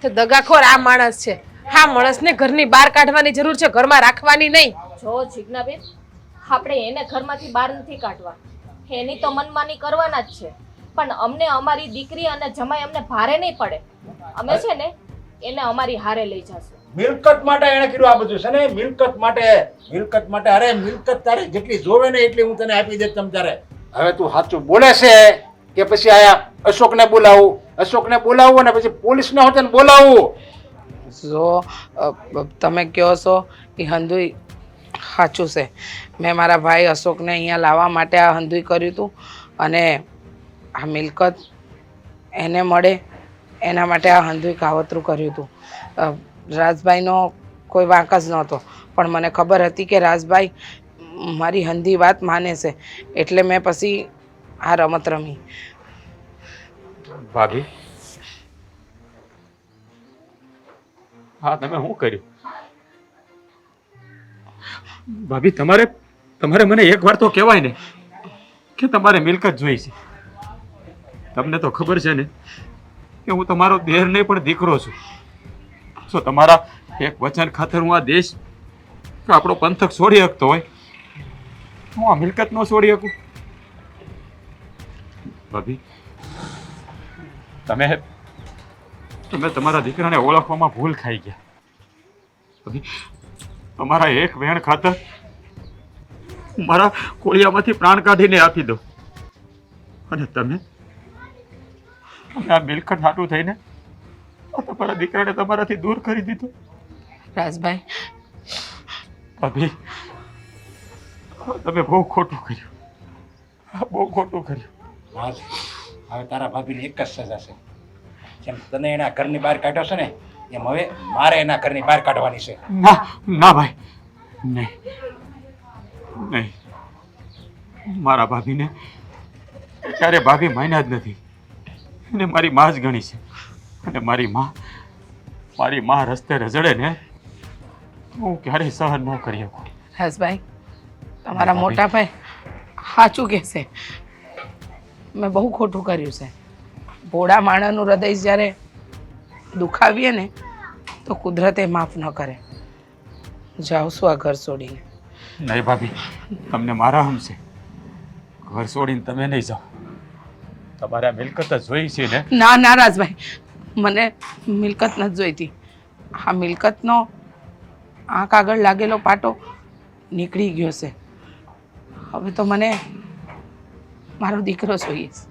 તો દગાખોર આ માણસ છે. હા, માણસને ઘરની બહાર કાઢવાની જરૂર છે, ઘરમાં રાખવાની નહીં. જો જીજ્ઞાબેન, આપણે એને ઘરમાંથી બહાર નથી કાઢવા, એની તો મનમાની કરવાના જ છે. પણ અમને અમારી દીકરી અને જમાઈ અમને ભારે નહીં પડે. અમે છે ને એને અમારી હારે લઈ જશું. મિલકત માટે એને કીધું આ બધું છે ને, મિલકત માટે, મિલકત માટે. અરે મિલકત તારે જેટલી જોવે ને એટલી હું તને આપી દે તમ તારે. હવે તું સાચું બોલે છે કે પછી આયા અશોકને બોલાવું? અશોકને બોલાવું અને પછી પોલીસને હોતે બોલાવું? જો તમે કહો છો એ હંધુઈ સાચું છે. મેં મારા ભાઈ અશોકને અહીંયા લાવવા માટે આ હંધુઈ કર્યું હતું અને આ મિલકત એને મળે એના માટે આ હંધુઈ કાવતરું કર્યું હતું. રાજભાઈનો કોઈ વાંક જ નહોતો, પણ મને ખબર હતી કે રાજભાઈ મારી હંધી વાત માને છે, એટલે મેં પછી આ રમત રમી. ભાભી, હા તમે શું કર્યું? ભાભી, તમારે મને એક વાર તો કહેવાય ને કે તમારે મિલકત જોઈ છે. તમને તો ખબર છે ને કે હું તમારો દેર નહીં પણ દીકરો છું. જો તમારા એક વચન ખાતર હું આ દેશ આપણો પંથક છોડી શકતો હોય, હું આ મિલકત ન છોડી શકું? ભાભી, તમે તમારા દીકરાને ઓળખવામાં ભૂલ ખાઈ ગયા. ભાભી, તમારા એક વેણ ખાતર મારા કોળિયામાંથી પ્રાણ કાઢીને આપી દો અને તમે આ મિલકત હાટું થઈને તમારા દીકરાને તમારાથી દૂર કરી દીધો. રાજભાઈ, ભાભી, તમે બહુ ખોટું કર્યું, બહુ ખોટું કર્યું. હા, હવે તારા ભાભીની એક જ સજા છે. જેમ તને એના ઘરની બહાર કાઢ્યો છે ને એમ હવે મારે એના ઘરની બહાર કાઢવાની છે. ના ભાઈ, નહીં નહીં, મારા ભાભીને ક્યારે ભાભી માન્યા જ નથી. એને મારી માં જ ગણી છે અને મારી માં રસ્તે રજડે ને હું ક્યારેય સહન ન કરી શકું. રાજભાઈ, તમારા મોટા ભાઈ સાચું કહેશે. મેં બહુ ખોટું કર્યું છે. ભોળા માણસનું હૃદય જ્યારે દુખાવીએ ને તો કુદરતે માફ ન કરે. જાઉં છું આ ઘર છોડીને. નહીં ભાભી, તમને મારા હમશે. ઘર છોડીને તમે નહીં જાઓ. તમારે આ મિલકત જ જોઈ છે ને? ના ના રાજભાઈ, મને મિલકત નથી જોઈતી. આ મિલકતનો આંખ આગળ લાગેલો પાટો નીકળી ગયો છે. હવે તો મને મારો દીકરો જોઈએ છે.